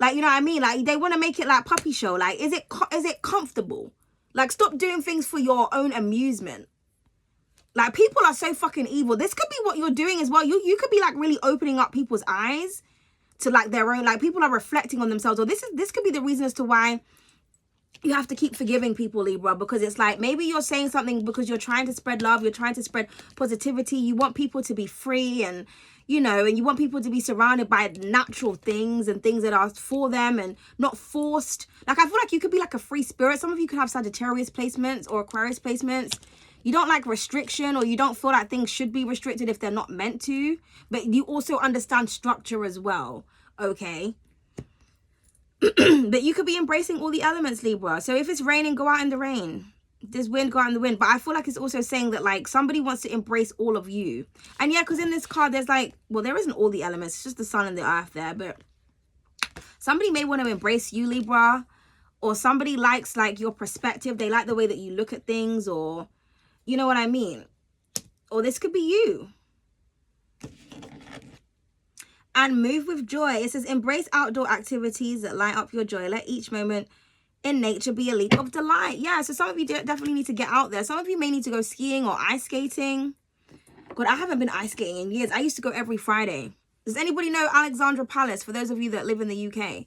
Like, you know what I mean? Like, they want to make it like puppy show. Like, is it comfortable? Like, stop doing things for your own amusement. Like, people are so fucking evil. This could be what you're doing as well. You could be, like, really opening up people's eyes to, like, their own. Like, people are reflecting on themselves. Or this could be the reason as to why you have to keep forgiving people, Libra, because it's like maybe you're saying something because you're trying to spread love, you're trying to spread positivity, you want people to be free, and you know, and you want people to be surrounded by natural things and things that are for them and not forced. Like, I feel like you could be like a free spirit. Some of you could have Sagittarius placements or Aquarius placements. You don't like restriction, or you don't feel like things should be restricted if they're not meant to, but you also understand structure as well, okay? But you could be embracing all the elements, Libra. So if it's raining, go out in the rain. If there's wind, go out in the wind. But I feel like it's also saying that, like, somebody wants to embrace all of you. And yeah, because in this card, there's like, well, there isn't all the elements. It's just the sun and the earth there. But somebody may want to embrace you, Libra. Or somebody likes, like, your perspective. They like the way that you look at things, or, you know what I mean? Or this could be you. And move with joy. It says, embrace outdoor activities that light up your joy. Let each moment in nature be a leap of delight. Yeah, so some of you definitely need to get out there. Some of you may need to go skiing or ice skating. God, I haven't been ice skating in years. I used to go every Friday. Does anybody know Alexandra Palace, for those of you that live in the UK? Do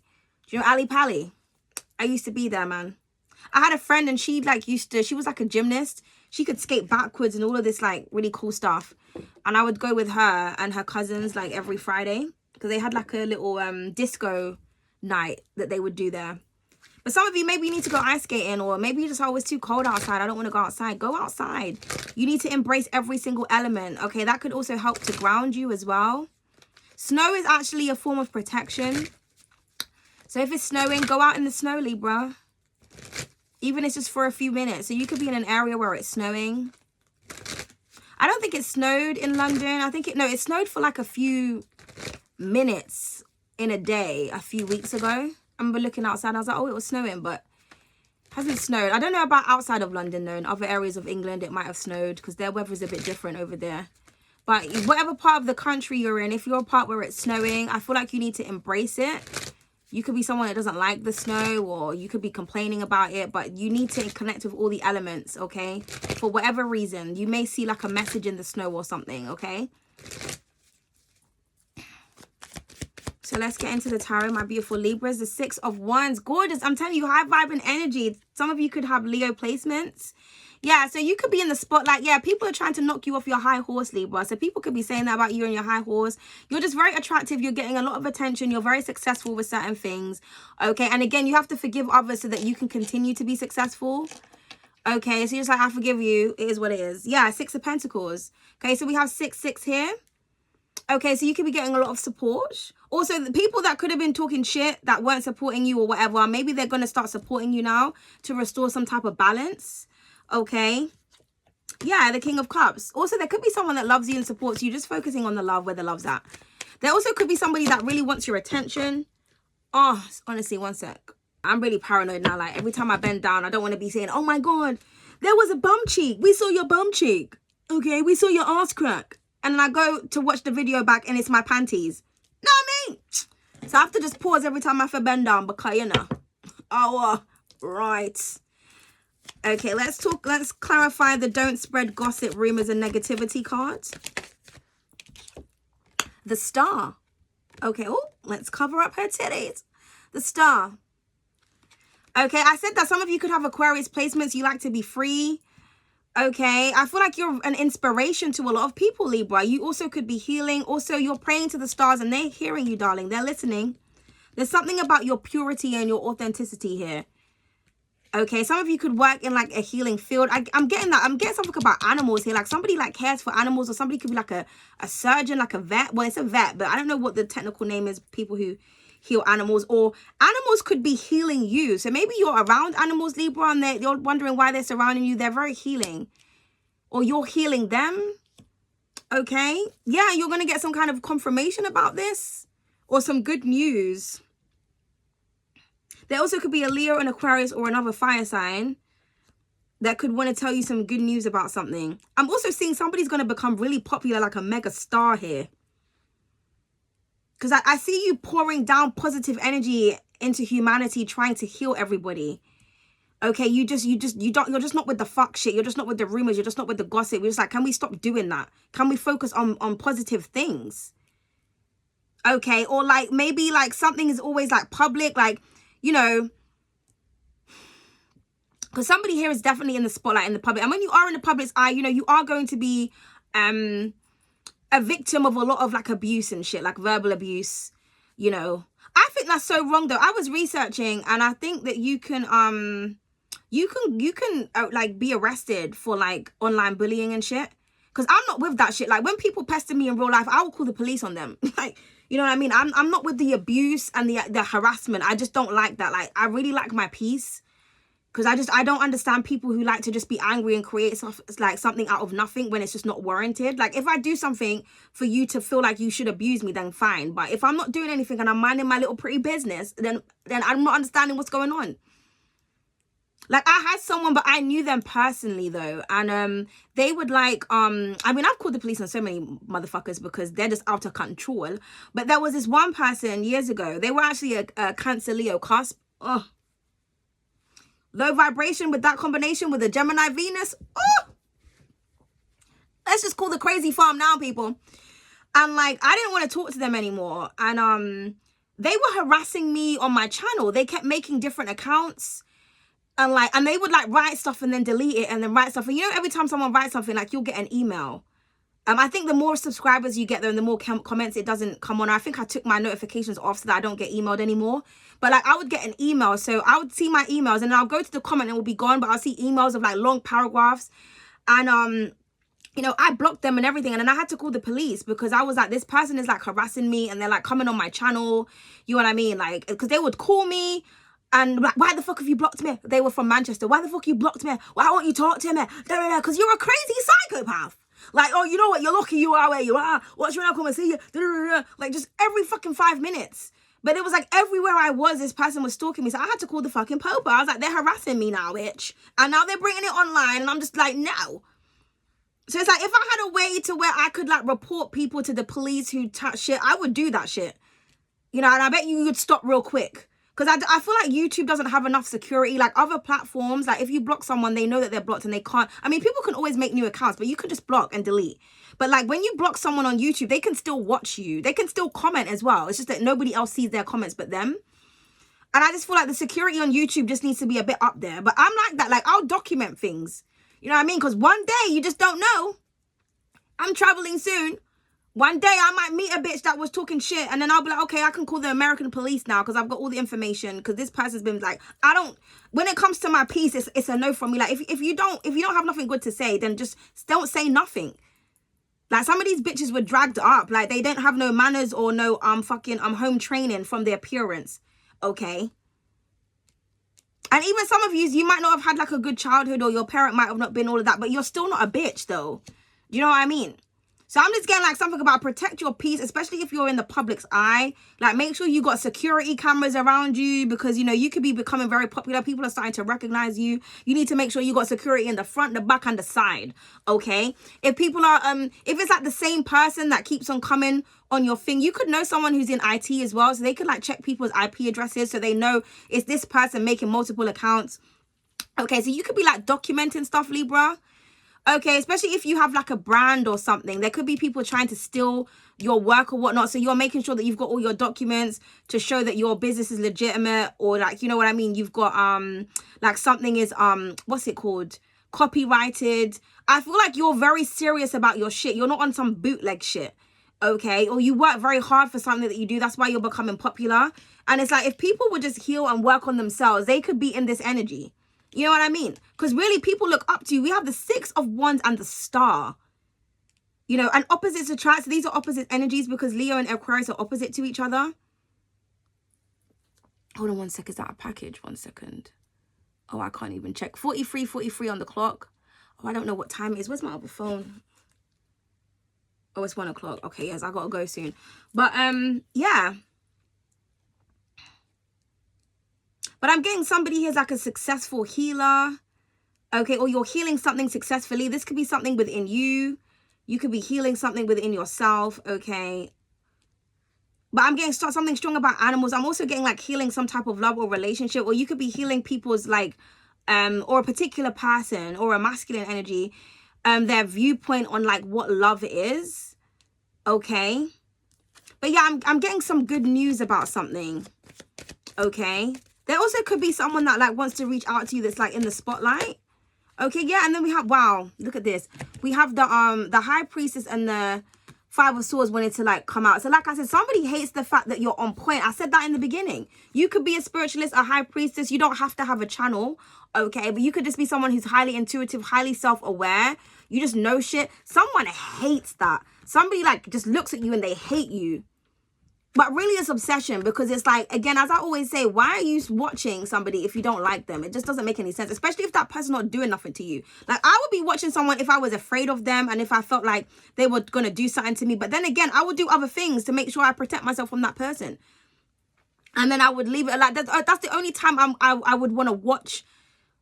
you know Ali Pali? I used to be there, man. I had a friend, and she was like a gymnast. She could skate backwards and all of this like really cool stuff. And I would go with her and her cousins like every Friday, because they had like a little disco night that they would do there. But some of you, maybe you need to go ice skating, or maybe you just, oh, it's too cold outside, I don't want to go outside. Go outside. You need to embrace every single element, okay? That could also help to ground you as well. Snow is actually a form of protection. So if it's snowing, go out in the snow, Libra. Even if it's just for a few minutes. So you could be in an area where it's snowing. I don't think it snowed in London. I think it snowed for like a few minutes in a day a few weeks ago. I remember looking outside, I was like, oh, it was snowing, but it hasn't snowed. I don't know about outside of London though. In other areas of England, it might have snowed because their weather is a bit different over there. But whatever part of the country you're in, if you're a part where it's snowing, I feel like you need to embrace it. You could be someone that doesn't like the snow, or you could be complaining about it, but you need to connect with all the elements, okay? For whatever reason, you may see like a message in the snow or something, okay? So let's get into the tarot, my beautiful Libras. The Six of Wands. Gorgeous. I'm telling you, high vibrant energy. Some of you could have Leo placements. Yeah, so you could be in the spotlight. Yeah, people are trying to knock you off your high horse, Libra. So people could be saying that about you and your high horse. You're just very attractive. You're getting a lot of attention. You're very successful with certain things. Okay, and again, you have to forgive others so that you can continue to be successful. Okay, so you're just like, I forgive you. It is what it is. Yeah, Six of Pentacles. Okay, so we have 6 here. Okay, so you could be getting a lot of support. Also, the people that could have been talking shit that weren't supporting you or whatever, maybe they're going to start supporting you now to restore some type of balance. Okay. Yeah, the King of Cups. Also, there could be someone that loves you and supports you, just focusing on the love, where the love's at. There also could be somebody that really wants your attention. Oh, honestly, one sec. I'm really paranoid now. Like, every time I bend down, I don't want to be saying, oh my God, there was a bum cheek. We saw your bum cheek. Okay, we saw your ass crack. And then I go to watch the video back and it's my panties. Know what I mean? So I have to just pause every time I feel bend down because, you know. Oh, right. Okay, let's clarify the don't spread gossip, rumors, and negativity cards. The Star. Okay, oh, let's cover up her titties. The Star. Okay, I said that some of you could have Aquarius placements. You like to be free. Okay, I feel like you're an inspiration to a lot of people, Libra. You also could be healing. Also, you're praying to the stars and they're hearing you, darling. They're listening. There's something about your purity and your authenticity here. Okay, some of you could work in like a healing field. I'm getting that. I'm getting something about animals here. Like somebody like cares for animals, or somebody could be like a surgeon, like a vet. Well, it's a vet, but I don't know what the technical name is. People who heal animals, or animals could be healing you. So maybe you're around animals, Libra, and you're wondering why they're surrounding you. They're very healing, or you're healing them. Okay. Yeah, you're going to get some kind of confirmation about this, or some good news. There also could be a Leo, an Aquarius, or another fire sign that could want to tell you some good news about something. I'm also seeing somebody's going to become really popular, like a mega star here. Because I see you pouring down positive energy into humanity, trying to heal everybody. Okay, you're just not with the fuck shit. You're just not with the rumors. You're just not with the gossip. We're just like, can we stop doing that? Can we focus on positive things? Okay, or like maybe like something is always like public, like, you know, because somebody here is definitely in the spotlight, in the public. And when you are in the public's eye, you know, you are going to be a victim of a lot of like abuse and shit, like verbal abuse, you know. I think that's so wrong though. I was researching, and I think that you can like be arrested for like online bullying and shit. Because I'm not with that shit. Like, when people pester me in real life, I will call the police on them. Like, you know what I mean? I'm not with the abuse and the harassment. I just don't like that. Like, I really like my peace. Because I don't understand people who like to just be angry and create stuff, like something out of nothing when it's just not warranted. Like, if I do something for you to feel like you should abuse me, then fine. But if I'm not doing anything and I'm minding my little pretty business, then I'm not understanding what's going on. Like, I had someone, but I knew them personally though, and they would like I mean, I've called the police on so many motherfuckers because they're just out of control. But there was this one person years ago. They were actually a Cancer Leo cusp. Oh, low vibration with that combination with a Gemini Venus. Oh, let's just call the crazy farm now, people. And like, I didn't want to talk to them anymore, and they were harassing me on my channel. They kept making different accounts. And they would like write stuff and then delete it and then write stuff. And you know, every time someone writes something, like, you'll get an email. I think the more subscribers you get there and the more comments, it doesn't come on. I think I took my notifications off so that I don't get emailed anymore. But like, I would get an email. So I would see my emails and then I'll go to the comment and it will be gone. But I'll see emails of like long paragraphs. And you know, I blocked them and everything. And then I had to call the police because I was like, this person is like harassing me and they're like coming on my channel. You know what I mean? Like, because they would call me. And like, why the fuck have you blocked me? They were from Manchester. Why the fuck you blocked me? Why won't you talk to me? Because you're a crazy psychopath. Like, oh, you know what? You're lucky you are where you are. Watch when I come and see you. Like, just every fucking 5 minutes. But it was like everywhere I was, this person was stalking me. So I had to call the fucking popo. I was like, they're harassing me now, bitch. And now they're bringing it online. And I'm just like, no. So it's like, if I had a way to where I could like report people to the police who touch shit, I would do that shit. You know, and I bet you would stop real quick. Because I feel like YouTube doesn't have enough security. Like other platforms, like if you block someone, they know that they're blocked and they can't. I mean, people can always make new accounts, but you can just block and delete. But like when you block someone on YouTube, they can still watch you. They can still comment as well. It's just that nobody else sees their comments but them. And I just feel like the security on YouTube just needs to be a bit up there. But I'm like that. Like, I'll document things. You know what I mean? Because one day, you just don't know. I'm traveling soon. One day I might meet a bitch that was talking shit and then I'll be like, okay, I can call the American police now because I've got all the information, because this person's been like, when it comes to my peace, it's a no from me. Like, if you don't have nothing good to say, then just don't say nothing. Like, some of these bitches were dragged up. Like, they don't have no manners or no home training from their appearance. Okay. And even some of you might not have had like a good childhood, or your parent might have not been all of that, but you're still not a bitch though. Do you know what I mean? So I'm just getting like something about protect your peace, especially if you're in the public's eye. Like, make sure you got security cameras around you, because, you know, you could be becoming very popular. People are starting to recognize you. You need to make sure you got security in the front, the back, and the side. Okay. If people are, if it's like the same person that keeps on coming on your thing, you could know someone who's in IT as well. So they could like check people's IP addresses so they know it's this person making multiple accounts. Okay. So you could be like documenting stuff, Libra. Okay, especially if you have like a brand or something. There could be people trying to steal your work or whatnot. So you're making sure that you've got all your documents to show that your business is legitimate, or like, you know what I mean? You've got like something is what's it called? Copyrighted. I feel like you're very serious about your shit. You're not on some bootleg shit. Okay, or you work very hard for something that you do. That's why you're becoming popular. And it's like, if people would just heal and work on themselves, they could be in this energy. You know what I mean? Because really, people look up to you. We have the 6 of Wands and the Star. You know, and opposites attract. So these are opposite energies, because Leo and Aquarius are opposite to each other. Hold on 1 second. Is that a package? 1 second. Oh, I can't even check. 43 on the clock. Oh, I don't know what time it is. Where's my other phone? Oh, it's 1 o'clock. Okay, yes, I gotta go soon. But yeah. But I'm getting somebody here's like a successful healer. Okay, or you're healing something successfully. This could be something within you. You could be healing something within yourself. Okay. But I'm getting something strong about animals. I'm also getting like healing some type of love or relationship. Or you could be healing people's like, or a particular person or a masculine energy, their viewpoint on like what love is. Okay. But yeah, I'm getting some good news about something. Okay. There also could be someone that like wants to reach out to you that's like in the spotlight. Okay, yeah, and then we have, wow, look at this. We have the High Priestess and the Five of Swords wanting to like come out. So like I said, somebody hates the fact that you're on point. I said that in the beginning. You could be a spiritualist, a high priestess. You don't have to have a channel, okay? But you could just be someone who's highly intuitive, highly self-aware. You just know shit. Someone hates that. Somebody like just looks at you and they hate you. But really it's obsession, because it's like, again, as I always say, why are you watching somebody if you don't like them? It just doesn't make any sense, especially if that person's not doing nothing to you. Like, I would be watching someone if I was afraid of them and if I felt like they were going to do something to me. But then again, I would do other things to make sure I protect myself from that person. And then I would leave it like that. That's the only time I would want to watch.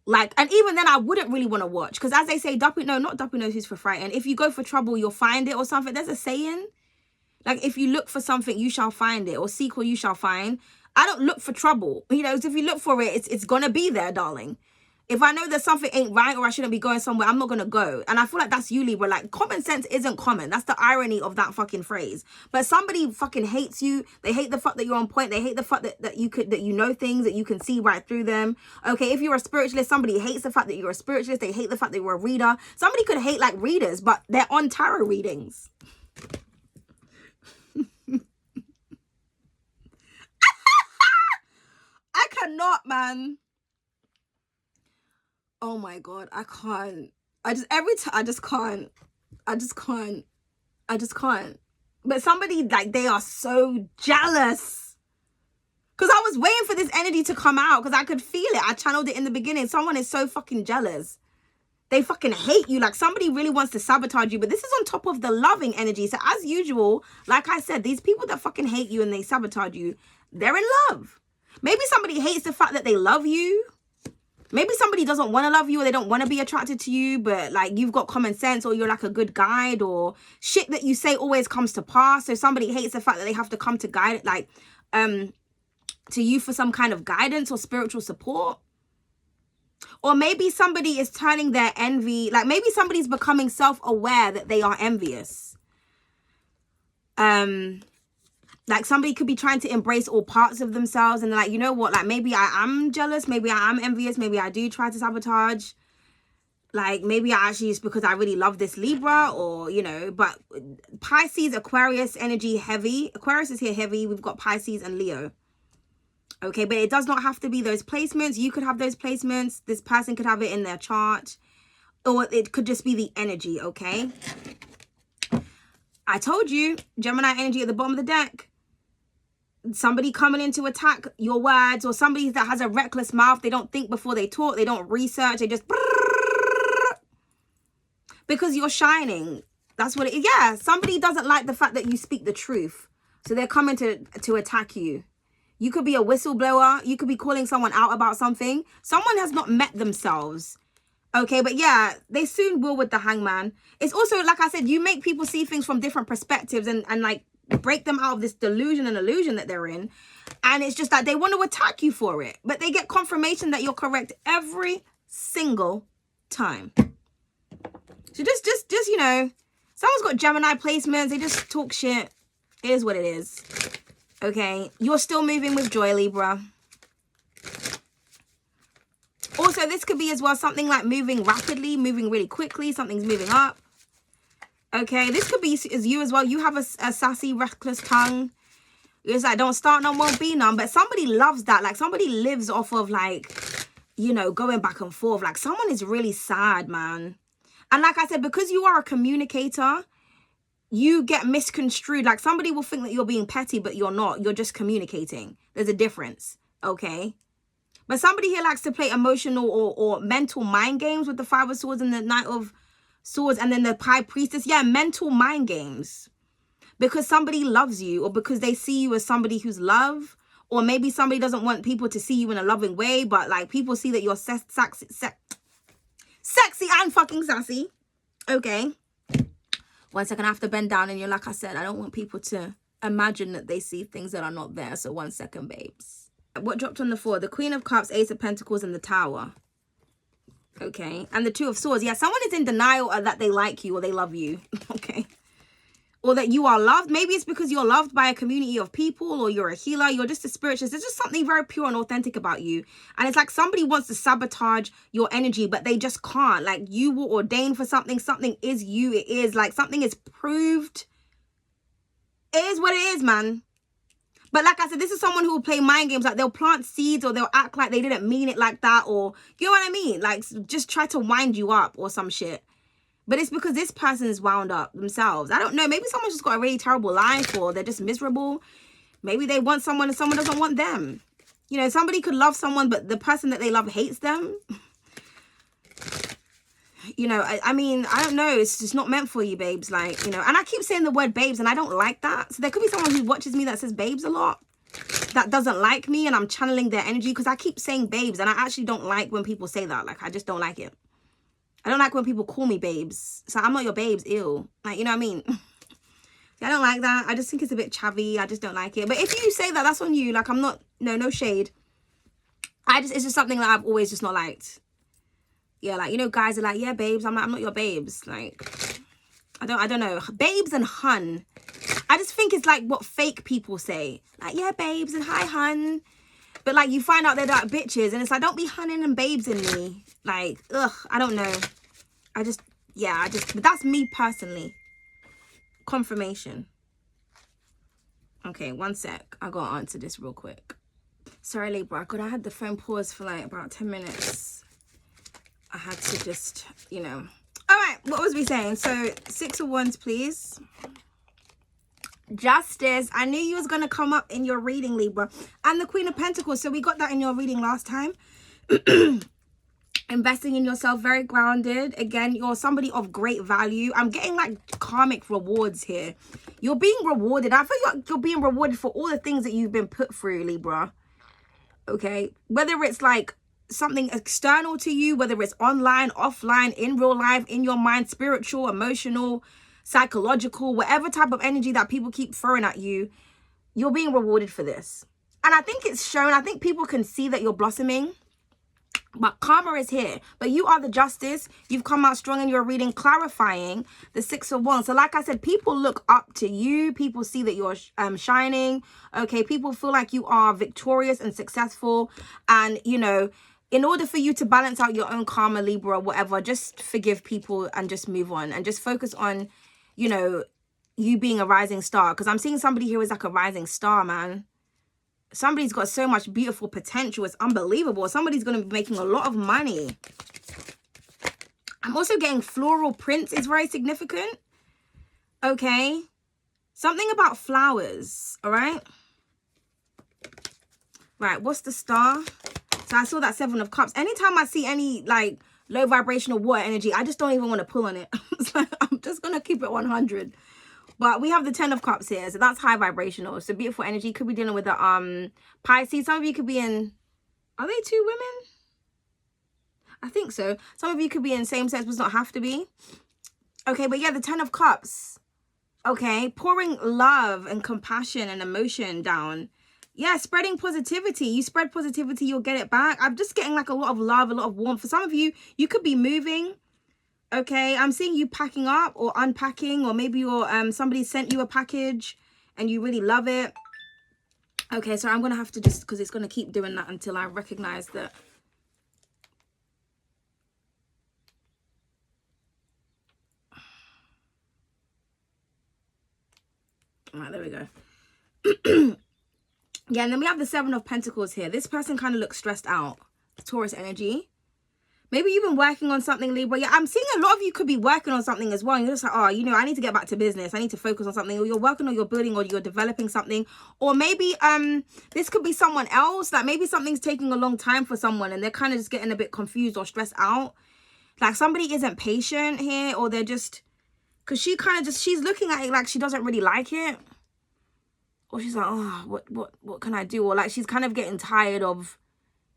Like, and even then I wouldn't really want to watch, because as they say, not Duppy knows who's for frightened. If you go for trouble, you'll find it or something. There's a saying. Like, if you look for something, you shall find it, or seek what you shall find. I don't look for trouble. You know, if you look for it, it's going to be there, darling. If I know that something ain't right or I shouldn't be going somewhere, I'm not going to go. And I feel like that's you, Libra. Like, common sense isn't common. That's the irony of that fucking phrase. But somebody fucking hates you. They hate the fact that you're on point. They hate the fact that you know things, that you can see right through them. Okay, if you're a spiritualist, somebody hates the fact that you're a spiritualist. They hate the fact that you're a reader. Somebody could hate, like, readers, but they're on tarot readings. I cannot, man. Oh my God, I can't. Every time, I just can't. But somebody, like, they are so jealous. Because I was waiting for this energy to come out, because I could feel it. I channeled it in the beginning. Someone is so fucking jealous. They fucking hate you. Like, somebody really wants to sabotage you. But this is on top of the loving energy. So as usual, like I said, these people that fucking hate you and they sabotage you, they're in love. Maybe somebody hates the fact that they love you. Maybe somebody doesn't want to love you, or they don't want to be attracted to you, but like you've got common sense, or you're like a good guide, or shit that you say always comes to pass. So somebody hates the fact that they have to come to guide, like, to you for some kind of guidance or spiritual support. Or maybe somebody is turning their envy, like maybe somebody's becoming self-aware that they are envious. Like, somebody could be trying to embrace all parts of themselves, and they're like, you know what, like, maybe I am jealous, maybe I am envious, maybe I do try to sabotage. Like, maybe I actually, it's because I really love this Libra, or, you know, but Pisces, Aquarius energy heavy. Aquarius is here heavy. We've got Pisces and Leo. Okay, but it does not have to be those placements. You could have those placements. This person could have it in their chart, or it could just be the energy, okay? I told you, Gemini energy at the bottom of the deck. Somebody coming in to attack your words, or somebody that has a reckless mouth. They don't think before they talk. They don't research. They just, because you're shining. That's what it is. Yeah, somebody doesn't like the fact that you speak the truth, so they're coming to attack you. You could be a whistleblower. You could be calling someone out about something. Someone has not met themselves. Okay, but yeah, they soon will with the Hangman. It's also, like I said, you make people see things from different perspectives, and like break them out of this delusion and illusion that they're in. And it's just that they want to attack you for it, but they get confirmation that you're correct every single time. So just you know, someone's got Gemini placements. They just talk shit. It is what it is. Okay, you're still moving with joy, Libra. Also, this could be as well something like moving rapidly, moving really quickly. Something's moving up. Okay, this could be as you as well. You have a sassy, reckless tongue. It's like, don't start none, won't be none. But somebody loves that. Like, somebody lives off of, like, you know, going back and forth. Like, someone is really sad, man. And like I said, because you are a communicator, you get misconstrued. Like, somebody will think that you're being petty, but you're not. You're just communicating. There's a difference, okay? But somebody here likes to play emotional or mental mind games with the Five of Swords and the Knight of Swords, and then the High Priestess. Yeah, mental mind games. Because somebody loves you, or because they see you as somebody who's loved, or maybe somebody doesn't want people to see you in a loving way, but like people see that you're sexy and fucking sassy. Okay. 1 second, I have to bend down, and you're like I said, I don't want people to imagine that they see things that are not there. So 1 second, babes. What dropped on the floor? The Queen of Cups, Ace of Pentacles, and the Tower. Okay, and the Two of Swords. Yeah, someone is in denial that they like you or they love you. Okay. or that you are loved. Maybe it's because you're loved by a community of people, or you're a healer, you're just a spiritualist. There's just something very pure and authentic about you. And it's like somebody wants to sabotage your energy, but they just can't. Like, you were ordained for something. Something is you. It is like something is proved. It is what it is, man. But like I said, this is someone who will play mind games. Like, they'll plant seeds, or they'll act like they didn't mean it like that, or you know what I mean? Like, just try to wind you up or some shit. But it's because this person is wound up themselves. I don't know. Maybe someone's just got a really terrible life, or they're just miserable. Maybe they want someone and someone doesn't want them. You know, somebody could love someone, but the person that they love hates them. You know, I mean, I don't know. It's just not meant for you, babes. Like, you know, and I keep saying the word babes, and I don't like that. So there could be someone who watches me that says babes a lot, that doesn't like me, and I'm channeling their energy, because I keep saying babes, and I actually don't like when people say that. Like, I just don't like it. I don't like when people call me babes. So I'm not your babes, ew. Like, you know what I mean? I don't like that. I just think it's a bit chavvy. I just don't like it. But if you say that, that's on you. Like, I'm not, no shade. It's just something that I've always just not liked. Yeah, like, you know, guys are like, yeah, babes. I'm not your babes. Like, I don't know. Babes and hun. I just think it's like what fake people say. Like, yeah, babes and hi, hun. But like, you find out they're like bitches, and it's like, don't be hunning and babes in me. Like, ugh, I don't know. But that's me personally. Confirmation. Okay, one sec. I gotta answer this real quick. Sorry, Libra. I had the phone paused for like about 10 minutes. I had to just, you know. All right, what was we saying? So, 6 of Wands, please. Justice. I knew you was going to come up in your reading, Libra. And the Queen of Pentacles. So, we got that in your reading last time. Investing in yourself, very grounded. Again, you're somebody of great value. I'm getting like karmic rewards here. You're being rewarded. I feel like you're being rewarded for all the things that you've been put through, Libra. Okay, whether it's like something external to you, whether it's online, offline, in real life, in your mind, spiritual, emotional, psychological, whatever type of energy that people keep throwing at you, you're being rewarded for this. And I think it's shown. I think people can see that you're blossoming. But karma is here. But you are the justice. You've come out strong in your reading, clarifying the 6 of Wands. So like I said, people look up to you. People see that you're shining. Okay, people feel like you are victorious and successful. And, you know, in order for you to balance out your own karma, Libra, or whatever, just forgive people and just move on. And just focus on, you know, you being a rising star. Because I'm seeing somebody here who's like a rising star, man. Somebody's got so much beautiful potential. It's unbelievable. Somebody's going to be making a lot of money. I'm also getting floral prints is very significant. Okay. Something about flowers. All right. Right. What's the star? So I saw that 7 of Cups. Anytime I see any like low vibrational water energy, I just don't even want to pull on it. I'm just going to keep it 100. But we have the 10 of Cups here, so that's high vibrational. So beautiful energy. Could be dealing with the Pisces. Some of you could be in, are they 2 women? I think so. Some of you could be in same sex, but does not have to be. Okay, but yeah, the 10 of Cups. Okay, pouring love and compassion and emotion down. Yeah, spreading positivity. You spread positivity, you'll get it back. I'm just getting like a lot of love, a lot of warmth. For some of you, you could be moving. Okay, I'm seeing you packing up or unpacking, or maybe you're somebody sent you a package and you really love it. Okay, so I'm gonna have to just, because it's gonna keep doing that until I recognize that. All right, there we go. Yeah, and then we have the 7 of Pentacles here. This person kind of looks stressed out. Taurus energy. Maybe you've been working on something, Libra. Yeah, I'm seeing a lot of you could be working on something as well. And you're just like, oh, you know, I need to get back to business. I need to focus on something. Or you're working or you're building or you're developing something. Or maybe this could be someone else. Like maybe something's taking a long time for someone and they're kind of just getting a bit confused or stressed out. Like somebody isn't patient here, or they're just, because she kind of just, she's looking at it like she doesn't really like it. Or she's like, oh, what can I do? Or like she's kind of getting tired of,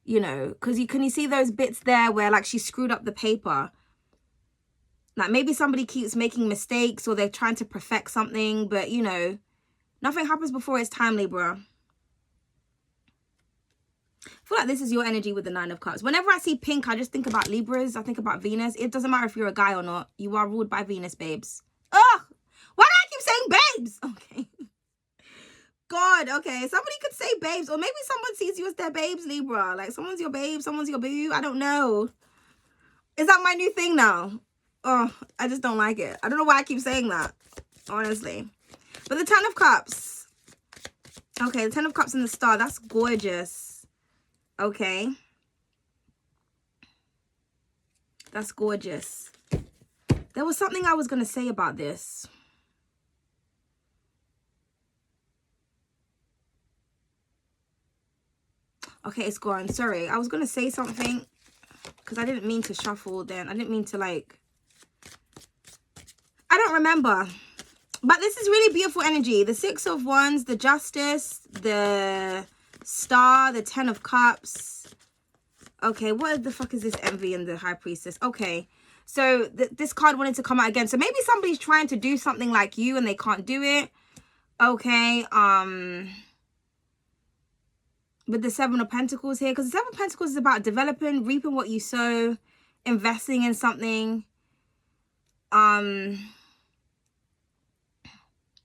you know, because can you see those bits there where like she screwed up the paper? Like maybe somebody keeps making mistakes or they're trying to perfect something, but you know, nothing happens before it's time, Libra. I feel like this is your energy with the 9 of Cups. Whenever I see pink, I just think about Libras. I think about Venus. It doesn't matter if you're a guy or not. You are ruled by Venus, babes. Ugh! Why do I keep saying babes. Okay. God, okay. Somebody could say babes, or maybe someone sees you as their babes, Libra. Like, someone's your babe, someone's your boo. I don't know. Is that my new thing now? Oh, I just don't like it. I don't know why I keep saying that, honestly. But the Ten of Cups. Okay, the Ten of Cups and the Star. That's gorgeous. Okay. That's gorgeous. There was something I was going to say about this. Okay, it's gone. Sorry. I was going to say something because I didn't mean to shuffle then. I didn't mean to, like... I don't remember. But this is really beautiful energy. The Six of Wands, the Justice, the Star, the Ten of Cups. Okay, what the fuck is this Envy and the High Priestess? Okay, so this card wanted to come out again. So maybe somebody's trying to do something like you and they can't do it. Okay, with the Seven of Pentacles here, because the Seven of Pentacles is about developing, reaping what you sow, investing in something,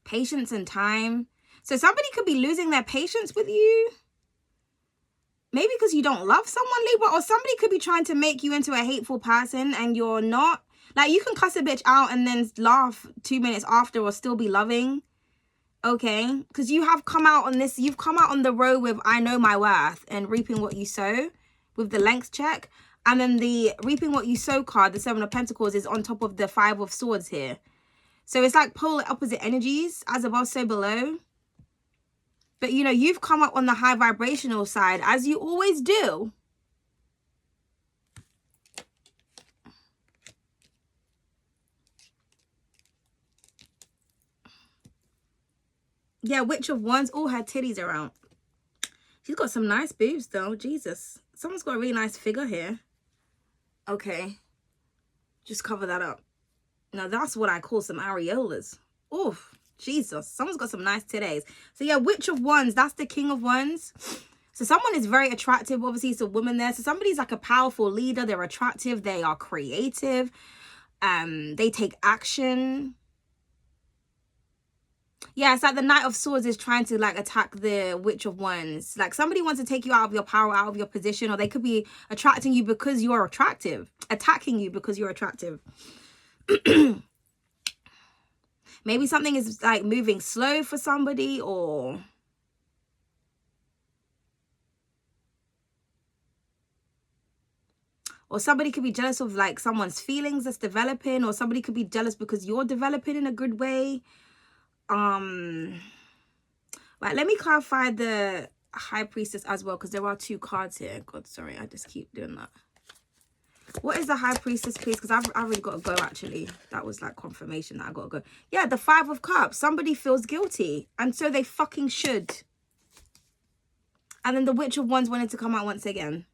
patience and time. So somebody could be losing their patience with you, maybe because you don't love someone, Libra, or somebody could be trying to make you into a hateful person and you're not. Like, you can cuss a bitch out and then laugh 2 minutes after or still be loving. Okay, because you have come out on this, you've come out on the road with I know my worth and reaping what you sow with the length check. And then the reaping what you sow card, the Seven of Pentacles, is on top of the Five of Swords here. So it's like polar opposite energies, as above, so below. But, you know, you've come up on the high vibrational side, as you always do. Yeah, Witch of Wands. Oh, her titties are out. She's got some nice boobs, though. Jesus. Someone's got a really nice figure here. Okay. Just cover that up. Now, that's what I call some areolas. Oh, Jesus. Someone's got some nice titties. So, yeah, Witch of Wands. That's the King of Wands. So, someone is very attractive. Obviously, it's a woman there. So, somebody's like a powerful leader. They're attractive. They are creative. They take action. Yeah, it's like the Knight of Swords is trying to, like, attack the Witch of Wands. Like, somebody wants to take you out of your power, out of your position, or they could be attracting you because you're attractive. Attacking you because you're attractive. Maybe something is, like, moving slow for somebody, or... Or somebody could be jealous of, like, someone's feelings that's developing, or somebody could be jealous because you're developing in a good way. Right, let me clarify the High Priestess as well, because there are 2 cards here. God, sorry, I just keep doing that. What is the High Priestess, please? Because I've already got to go, actually. That was like confirmation that I got to go. Yeah, the Five of Cups. Somebody feels guilty, and so they fucking should. And then the Witch of Wands wanted to come out once again.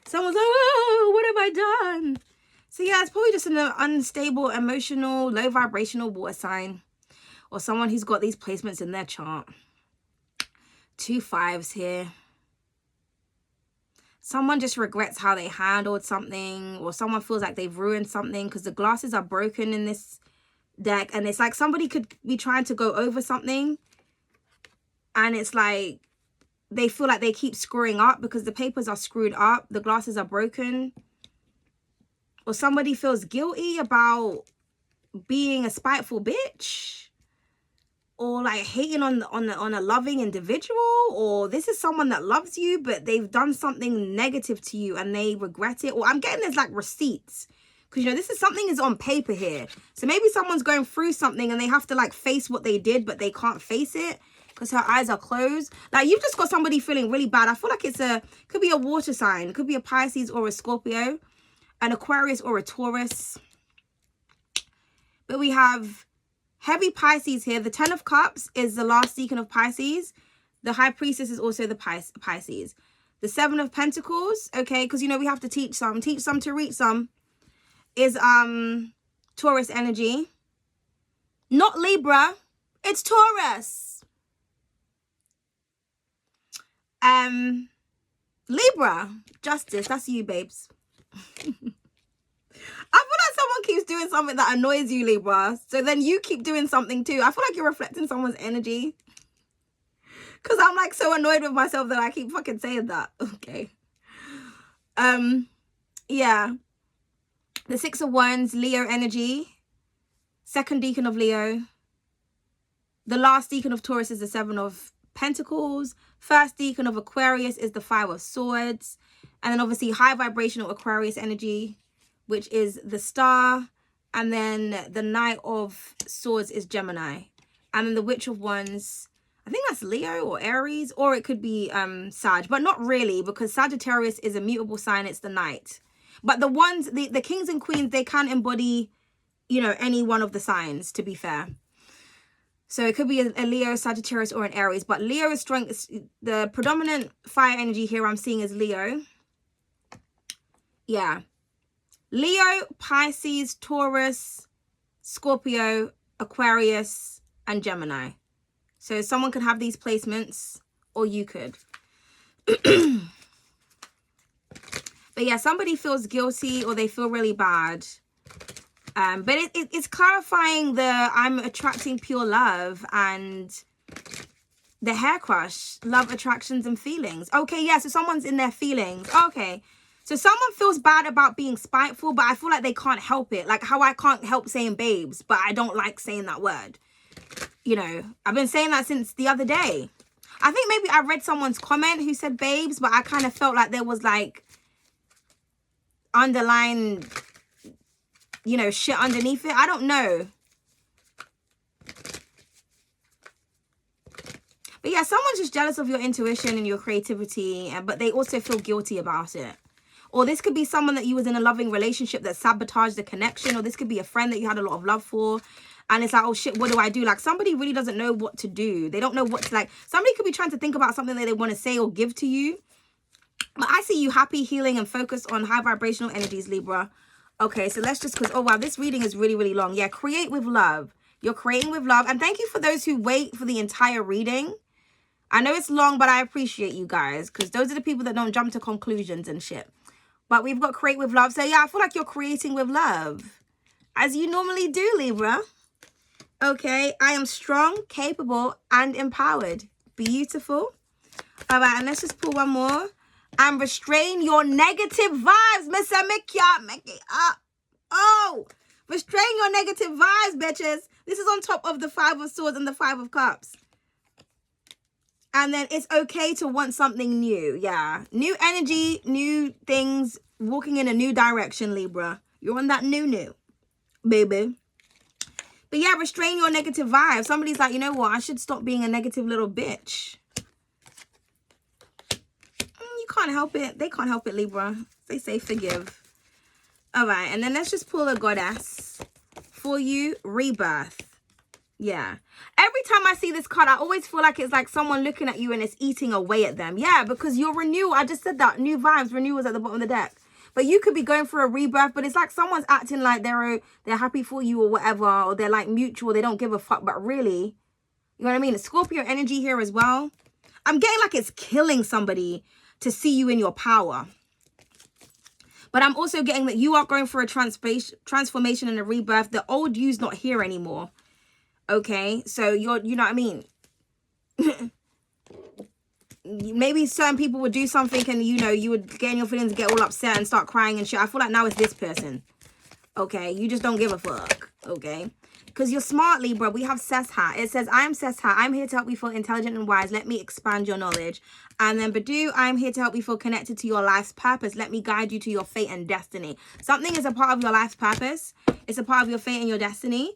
Someone's like, oh, what have I done? So yeah, it's probably just an unstable, emotional, low vibrational water sign. Or someone who's got these placements in their chart. 2 5s here. Someone just regrets how they handled something. Or someone feels like they've ruined something because the glasses are broken in this deck. And it's like somebody could be trying to go over something. And it's like they feel like they keep screwing up because the papers are screwed up. The glasses are broken. Or somebody feels guilty about being a spiteful bitch. Or like hating on a loving individual, or this is someone that loves you but they've done something negative to you and they regret it. Or I'm getting there's like receipts, because you know this is something is on paper here. So maybe someone's going through something and they have to like face what they did, but they can't face it because her eyes are closed. Like, you've just got somebody feeling really bad. I feel like could be a water sign, could be a Pisces or a Scorpio, an Aquarius or a Taurus. But we have heavy Pisces here. The Ten of Cups is the last decan of Pisces. The High Priestess is also the Pisces. The Seven of Pentacles, okay, because, you know, we have to teach some to reach some, is Taurus energy. Not Libra. It's Taurus. Libra. Justice. That's you, babes. I feel like someone keeps doing something that annoys you, Libra. So then you keep doing something too. I feel like you're reflecting someone's energy. Because I'm like so annoyed with myself that I keep fucking saying that. Okay. Yeah. The 6 of Wands, Leo energy. Second decan of Leo. The last decan of Taurus is the 7 of Pentacles. First decan of Aquarius is the 5 of Swords. And then obviously high vibrational Aquarius energy, which is the Star. And then the Knight of Swords is Gemini. And then the Witch of Wands, I think that's Leo or Aries, or it could be Sag, but not really, because Sagittarius is a mutable sign. It's the Knight. But the ones, the kings and queens, they can embody, you know, any one of the signs, to be fair. So it could be a Leo, Sagittarius, or an Aries. But Leo is strong. The predominant fire energy here I'm seeing is Leo. Yeah. Leo, Pisces, Taurus, Scorpio, Aquarius, and Gemini. So someone could have these placements, or you could. But yeah, somebody feels guilty or they feel really bad. But it's clarifying the I'm attracting pure love and the hair crush, love, attractions, and feelings. Okay, yeah, so someone's in their feelings. Okay. So someone feels bad about being spiteful, but I feel like they can't help it. Like how I can't help saying babes, but I don't like saying that word. You know, I've been saying that since the other day. I think maybe I read someone's comment who said babes, but I kind of felt like there was like underlying, you know, shit underneath it. I don't know. But yeah, someone's just jealous of your intuition and your creativity, but they also feel guilty about it. Or this could be someone that you was in a loving relationship that sabotaged the connection. Or this could be a friend that you had a lot of love for. And it's like, oh shit, what do I do? Like somebody really doesn't know what to do. They don't know what to like. Somebody could be trying to think about something that they want to say or give to you. But I see you happy, healing, and focused on high vibrational energies, Libra. Okay, so let's just, because, oh wow, this reading is really, really long. Yeah, create with love. You're creating with love. And thank you for those who wait for the entire reading. I know it's long, but I appreciate you guys. Because those are the people that don't jump to conclusions and shit. But we've got create with love. So yeah, I feel like you're creating with love. As you normally do, Libra. Okay, I am strong, capable, and empowered. Beautiful. All right, and let's just pull one more. And restrain your negative vibes, Miss Amikya. Make it up. Oh, restrain your negative vibes, bitches. This is on top of the 5 of Swords and the 5 of Cups. And then it's okay to want something new. Yeah. New energy, new things, walking in a new direction, Libra. You're on that new, baby. But yeah, restrain your negative vibes. Somebody's like, you know what? I should stop being a negative little bitch. You can't help it. They can't help it, Libra. They say forgive. All right. And then let's just pull a goddess for you. Rebirth. Yeah. Every time I see this card, I always feel like it's like someone looking at you and it's eating away at them. Yeah, because your renewal, I just said that. New vibes, renewals at the bottom of the deck. But you could be going for a rebirth, but it's like someone's acting like they're happy for you or whatever, or they're like mutual, they don't give a fuck, but really, you know what I mean? It's Scorpio energy here as well. I'm getting like it's killing somebody to see you in your power. But I'm also getting that you are going for a transformation and a rebirth. The old you's not here anymore. Okay, so you know what I mean? Maybe certain people would do something and, you know, you would get in your feelings, get all upset and start crying and shit. I feel like now it's this person. Okay, you just don't give a fuck. Okay, because you're smart, Libra. We have Sesha. It says, I am Sesha. I'm here to help you feel intelligent and wise. Let me expand your knowledge. And then Badu, I'm here to help you feel connected to your life's purpose. Let me guide you to your fate and destiny. Something is a part of your life's purpose. It's a part of your fate and your destiny.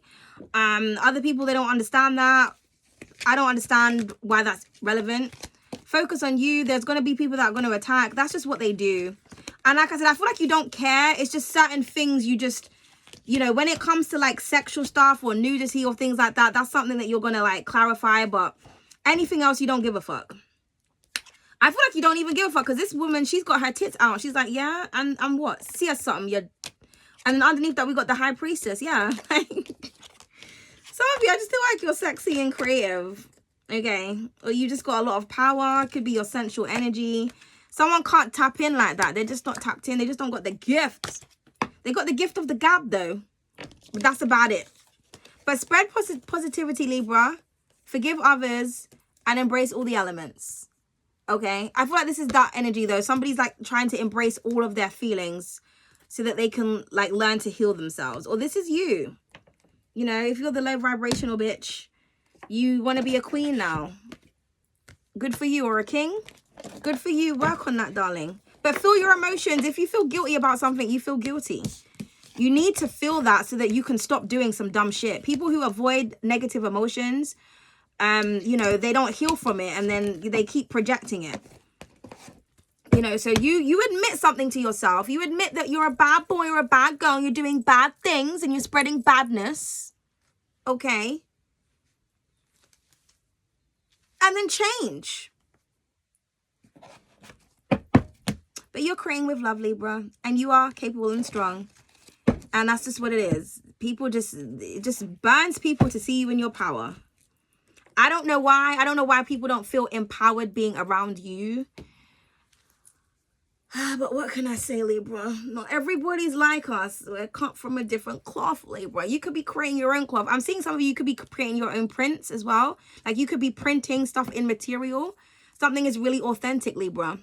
Other people, they don't understand that. I don't understand why that's relevant. Focus on you. There's going to be people that are going to attack. That's just what they do. And like I said, I feel like you don't care. It's just certain things you just, you know, when it comes to like sexual stuff or nudity or things like that, that's something that you're going to like clarify. But anything else, you don't give a fuck. I feel like you don't even give a fuck because this woman, she's got her tits out. She's like, yeah, and what? See us something. You're... And then underneath that, we got the High Priestess. Yeah. Some of you, I just feel like you're sexy and creative. Okay, or you just got a lot of power. Could be your sensual energy. Someone can't tap in like that. They're just not tapped in. They just don't got the gift. They got the gift of the gab though. But that's about it. But spread positivity, Libra. Forgive others and embrace all the elements. Okay? I feel like this is that energy, though. Somebody's like trying to embrace all of their feelings so that they can like learn to heal themselves. Or this is you. You know, if you're the low vibrational bitch, you want to be a queen now. Good for you. Or a king. Good for you. Work on that, darling. But feel your emotions. If you feel guilty about something, you feel guilty. You need to feel that so that you can stop doing some dumb shit. People who avoid negative emotions, you know, they don't heal from it, and then they keep projecting it. You know, so you admit something to yourself. You admit that you're a bad boy or a bad girl, and you're doing bad things, and you're spreading badness. Okay? And then change. But you're creating with love, Libra, and you are capable and strong. And that's just what it is. People it just burns people to see you in your power. I don't know why. I don't know why people don't feel empowered being around you. But what can I say, Libra? Not everybody's like us. We're cut from a different cloth, Libra. You could be creating your own cloth. I'm seeing some of you could be creating your own prints as well. Like you could be printing stuff in material. Something is really authentic, Libra.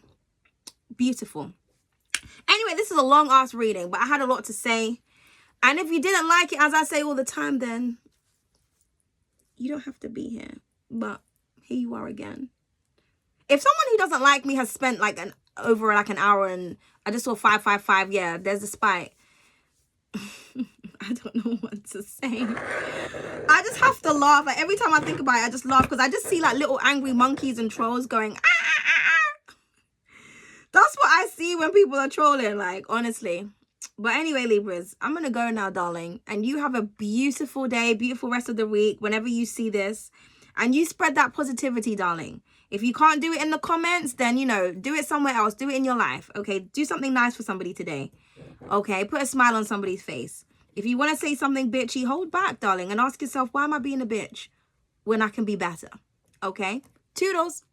Beautiful. Anyway, this is a long ass reading, but I had a lot to say. And if you didn't like it, as I say all the time, then you don't have to be here. But here you are again. If someone who doesn't like me has spent like over an hour and I just saw 555, yeah, there's a spite. I don't know what to say. I just have to laugh. Like every time I think about it, I just laugh because I just see like little angry monkeys and trolls going, ah, ah, ah, ah. That's what I see when people are trolling, like, honestly. But anyway, Libras, I'm going to go now, darling. And you have a beautiful day, beautiful rest of the week whenever you see this. And you spread that positivity, darling. If you can't do it in the comments, then, you know, do it somewhere else. Do it in your life, okay? Do something nice for somebody today, okay? Put a smile on somebody's face. If you want to say something bitchy, hold back, darling, and ask yourself, why am I being a bitch when I can be better, okay? Toodles.